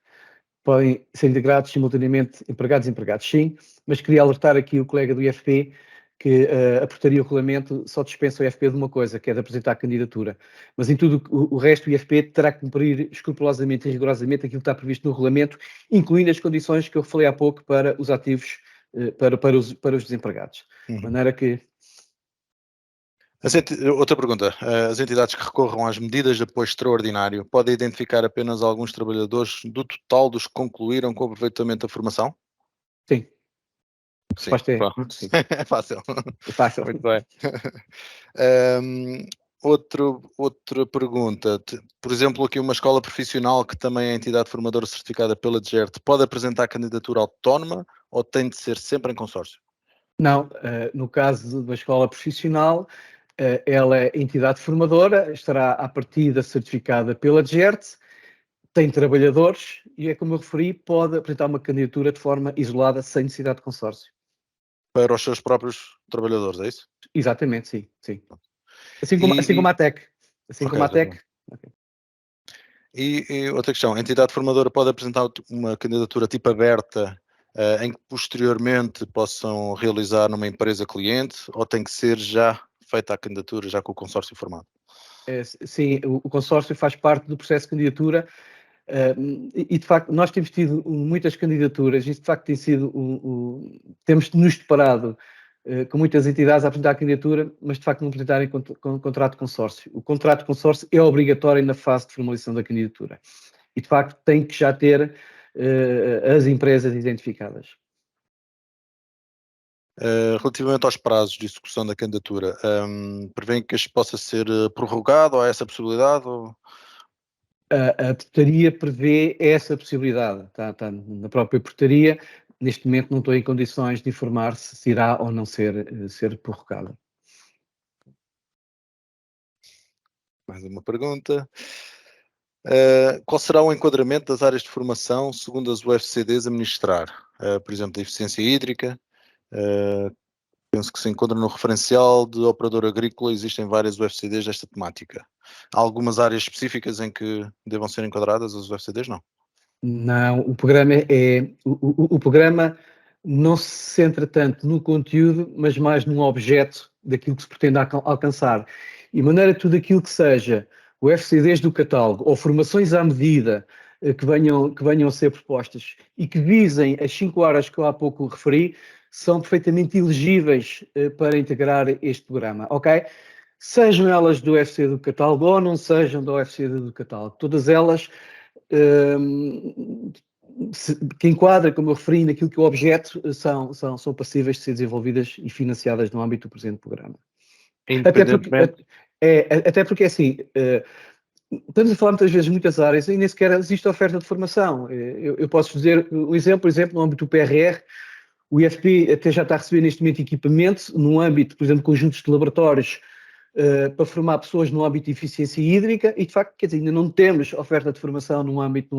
podem ser integrados simultaneamente empregados e empregados. Sim, mas queria alertar aqui o colega do IFP que a portaria e o regulamento só dispensa o IFP de uma coisa, que é de apresentar a candidatura. Mas em tudo o resto, o IFP terá que cumprir escrupulosamente e rigorosamente aquilo que está previsto no regulamento, incluindo as condições que eu falei há pouco para os ativos, para os desempregados. De maneira que... Outra pergunta. As entidades que recorram às medidas de apoio extraordinário podem identificar apenas alguns trabalhadores do total dos que concluíram com o aproveitamento da formação? Sim. Sim. Sim. É fácil. É fácil. Muito bem. Outra pergunta. Por exemplo, aqui uma escola profissional que também é entidade formadora certificada pela DGERT pode apresentar candidatura autónoma ou tem de ser sempre em consórcio? Não, no caso da escola profissional, ela é entidade formadora, estará à partida certificada pela DGERT, tem trabalhadores e, é como eu referi, pode apresentar uma candidatura de forma isolada, sem necessidade de consórcio. Para os seus próprios trabalhadores, é isso? Exatamente, sim. Assim como a TEC. Como a TEC. Okay. E outra questão, a entidade formadora pode apresentar uma candidatura tipo aberta em que posteriormente possam realizar numa empresa cliente ou tem que ser já feita a candidatura, já com o consórcio formado? Sim, o consórcio faz parte do processo de candidatura e de facto nós temos tido muitas candidaturas, isso de facto tem sido, temos nos deparado com muitas entidades a apresentar a candidatura, mas de facto não apresentarem contrato de consórcio. O contrato de consórcio é obrigatório na fase de formalização da candidatura e de facto tem que já ter as empresas identificadas. Relativamente aos prazos de execução da candidatura, prevêem que este possa ser prorrogado ou há essa possibilidade? Ou... A portaria prevê essa possibilidade, está na própria portaria. Neste momento não estou em condições de informar se irá ou não ser prorrogada. Mais uma pergunta. Qual será o enquadramento das áreas de formação segundo as UFCDs a ministrar? Por exemplo, da eficiência hídrica, penso que se encontra no referencial de operador agrícola, existem várias UFCDs desta temática. Há algumas áreas específicas em que devam ser enquadradas as UFCDs? Não, o programa não se centra tanto no conteúdo, mas mais num objeto daquilo que se pretende alcançar. E de maneira que tudo aquilo que seja o UFCDs do catálogo ou formações à medida que venham a ser propostas e que visem as 5 áreas que eu há pouco referi, são perfeitamente elegíveis para integrar este programa, ok? Sejam elas do UFC do catálogo ou não sejam do UFC do catálogo, todas elas que enquadra, como eu referi, naquilo que o objeto são passíveis de ser desenvolvidas e financiadas no âmbito do presente programa. Até porque assim, estamos a falar muitas vezes de muitas áreas e nem sequer existe oferta de formação. Eu posso dizer um exemplo, por exemplo, no âmbito do PRR, o IFP até já está a receber neste momento equipamento no âmbito, por exemplo, conjuntos de laboratórios para formar pessoas no âmbito de eficiência hídrica e, de facto, quer dizer, ainda não temos oferta de formação no âmbito,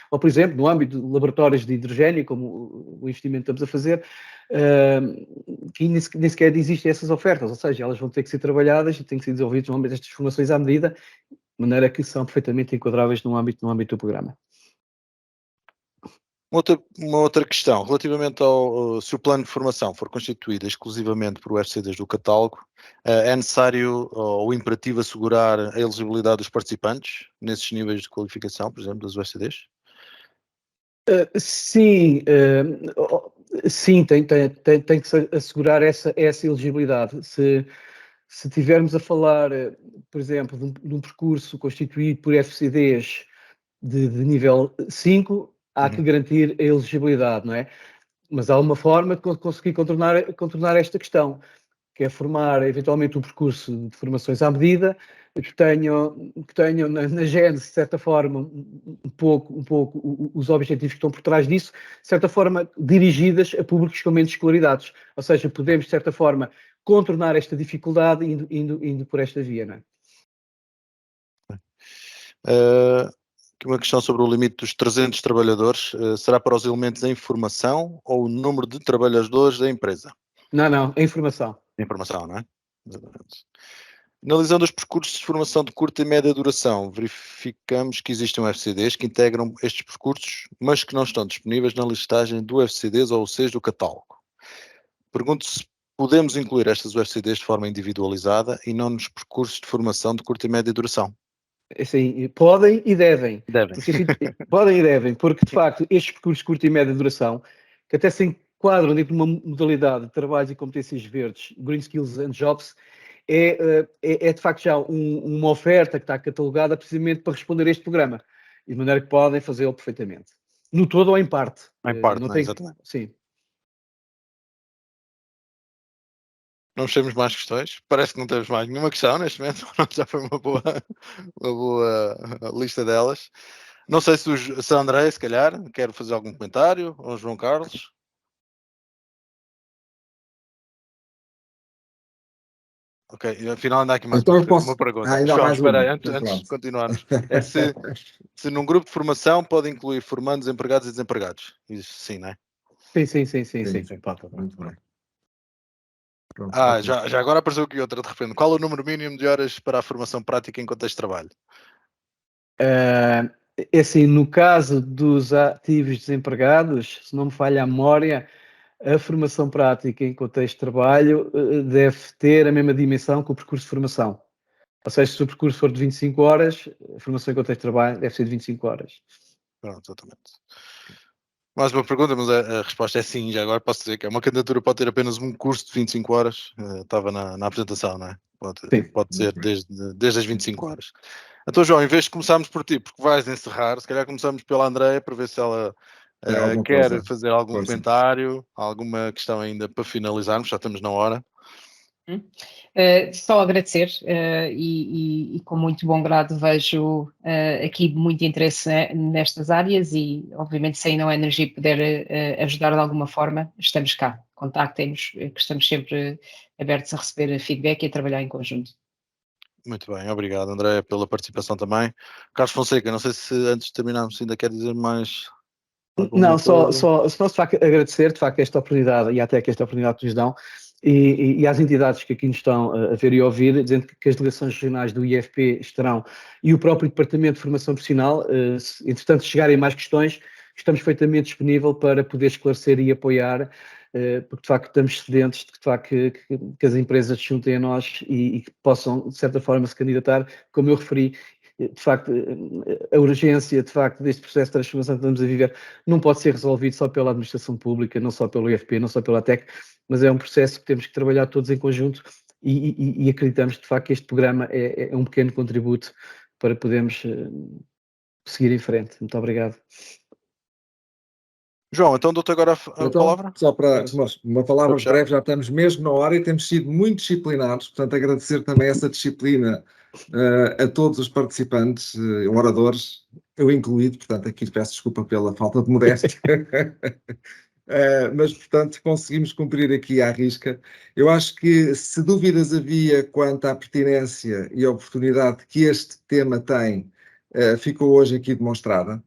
ou, por exemplo, no âmbito de laboratórios de hidrogênio, como o investimento que estamos a fazer, que nem sequer existem essas ofertas, ou seja, elas vão ter que ser trabalhadas e têm que ser desenvolvidas no âmbito destas formações à medida, de maneira que são perfeitamente enquadráveis no âmbito do programa. Uma outra questão, relativamente ao se o plano de formação for constituído exclusivamente por UFCDs do catálogo, é necessário ou imperativo assegurar a elegibilidade dos participantes nesses níveis de qualificação, por exemplo, das UFCDs? Sim, sim, tem que se assegurar essa elegibilidade. Se tivermos a falar, por exemplo, de um percurso constituído por FCDs de nível 5, há que garantir a elegibilidade, não é? Mas há uma forma de conseguir contornar esta questão, que é formar eventualmente um percurso de formações à medida, que tenham na gênese, de certa forma, um pouco os objetivos que estão por trás disso, de certa forma dirigidas a públicos com menos escolaridades. Ou seja, podemos, de certa forma, contornar esta dificuldade indo por esta via, não é? Aqui uma questão sobre o limite dos 300 trabalhadores. Será para os elementos da informação ou o número de trabalhadores da empresa? Não, é informação. Informação, não é? Exatamente. Analisando os percursos de formação de curta e média duração, verificamos que existem UFCDs que integram estes percursos, mas que não estão disponíveis na listagem do UFCDs ou UCs do catálogo. Pergunto se podemos incluir estas UFCDs de forma individualizada e não nos percursos de formação de curta e média duração. Assim, podem e devem. Devem. Podem e devem, porque de facto estes percursos de curta e média duração, que até se enquadram dentro de uma modalidade de trabalhos e competências verdes, Green Skills and Jobs, é de facto já uma oferta que está catalogada precisamente para responder a este programa, e de maneira que podem fazê-lo perfeitamente. No todo ou em parte. Em parte, não não, tem, exatamente. Sim. Não temos mais questões? Parece que não temos mais nenhuma questão neste momento. Já foi uma boa lista delas. Não sei se a André, se calhar, quer fazer algum comentário, ou o João Carlos. Ok, afinal ainda há aqui mais Então uma pergunta. ainda há João, mais espera aí, uma. antes de continuarmos. É se num grupo de formação pode incluir formandos, empregados e desempregados. Isso sim, não é? Sim. Pode. Muito bem. Pronto, já agora apareceu aqui outra de repente. Qual o número mínimo de horas para a formação prática em contexto de trabalho? É assim, no caso dos ativos desempregados, se não me falha a memória, a formação prática em contexto de trabalho deve ter a mesma dimensão que o percurso de formação. Ou seja, se o percurso for de 25 horas, a formação em contexto de trabalho deve ser de 25 horas. Pronto, exatamente. Mais uma pergunta, mas a resposta é sim. Já agora posso dizer que uma candidatura pode ter apenas um curso de 25 horas. Estava na apresentação, não é? Pode ser desde as 25 horas. Então, João, em vez de começarmos por ti, porque vais encerrar, se calhar começamos pela Andréia para ver se ela quer fazer algum comentário, alguma questão ainda para finalizarmos, já estamos na hora. Só agradecer e com muito bom grado vejo aqui muito interesse nestas áreas e obviamente se a Não Energia puder ajudar de alguma forma, estamos cá, contactem-nos, que estamos sempre abertos a receber feedback e a trabalhar em conjunto. Muito bem, obrigado André pela participação também. Carlos Fonseca, não sei se antes de terminarmos ainda quer dizer mais alguma Não, coisa. só de facto agradecer de facto esta oportunidade e até que esta oportunidade que nos dão e às entidades que aqui nos estão a ver e a ouvir, dizendo que as delegações regionais do IFP estarão e o próprio Departamento de Formação Profissional, se entretanto chegarem mais questões, estamos perfeitamente disponíveis para poder esclarecer e apoiar, porque de facto estamos sedentes de facto que as empresas se juntem a nós e que possam de certa forma se candidatar, como eu referi. De facto, a urgência de facto deste processo de transformação que estamos a viver não pode ser resolvido só pela administração pública, não só pelo IFP, não só pela TEC, mas é um processo que temos que trabalhar todos em conjunto e acreditamos de facto que este programa é um pequeno contributo para podermos seguir em frente. Muito obrigado. João, então dou-te agora a Então, palavra. só para uma palavra Vou fechar. breve, já estamos mesmo na hora e temos sido muito disciplinados, portanto agradecer também essa disciplina a todos os participantes, oradores, eu incluído, portanto aqui peço desculpa pela falta de modéstia, mas portanto conseguimos cumprir aqui à risca. Eu acho que se dúvidas havia quanto à pertinência e a oportunidade que este tema tem, ficou hoje aqui demonstrada.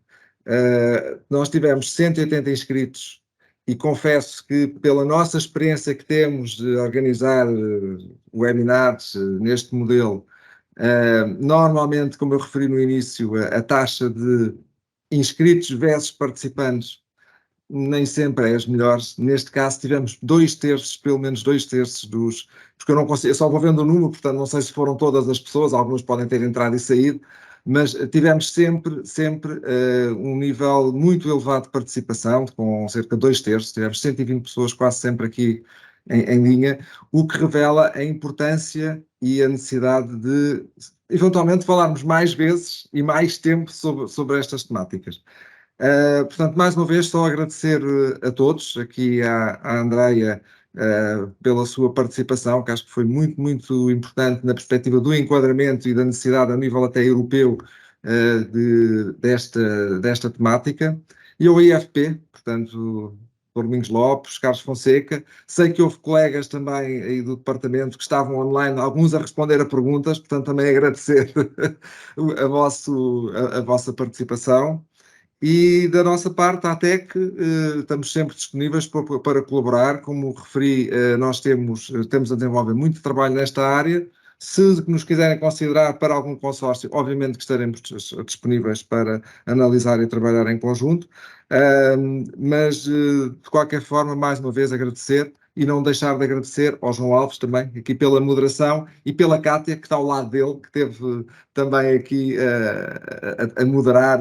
Nós tivemos 180 inscritos e confesso que pela nossa experiência que temos de organizar webinars neste modelo, normalmente, como eu referi no início, a taxa de inscritos versus participantes nem sempre é as melhores. Neste caso tivemos 2/3, pelo menos 2/3 dos... Porque eu não consigo, eu só vou vendo o número, portanto não sei se foram todas as pessoas, alguns podem ter entrado e saído, mas tivemos sempre um nível muito elevado de participação, com cerca de 2/3, tivemos 120 pessoas quase sempre aqui em linha, o que revela a importância e a necessidade de, eventualmente, falarmos mais vezes e mais tempo sobre estas temáticas. Portanto, mais uma vez, só agradecer a todos, aqui à Andreia, pela sua participação, que acho que foi muito, muito importante na perspectiva do enquadramento e da necessidade a nível até europeu desta temática. E ao IFP, portanto, Domingos Lopes, Carlos Fonseca. Sei que houve colegas também aí do departamento que estavam online, alguns a responder a perguntas, portanto, também agradecer a vossa participação. E da nossa parte, a ATEC, estamos sempre disponíveis para colaborar. Como referi, nós temos a desenvolver muito trabalho nesta área. Se nos quiserem considerar para algum consórcio, obviamente que estaremos disponíveis para analisar e trabalhar em conjunto. Mas, de qualquer forma, mais uma vez agradecer e não deixar de agradecer ao João Alves também, aqui pela moderação, e pela Cátia, que está ao lado dele, que teve também aqui a moderar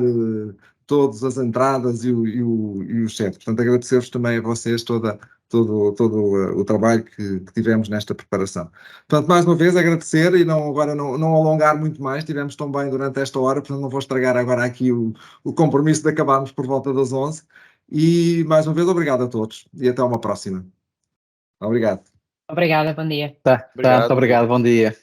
todas as entradas e o chat. Portanto, agradecer-vos também a vocês todo o trabalho que tivemos nesta preparação. Portanto, mais uma vez agradecer e agora não alongar muito mais, tivemos tão bem durante esta hora, portanto não vou estragar agora aqui o compromisso de acabarmos por volta das 11. E mais uma vez obrigado a todos e até uma próxima. Obrigado. Obrigada, bom dia. Tá, Obrigado, muito obrigado, bom dia.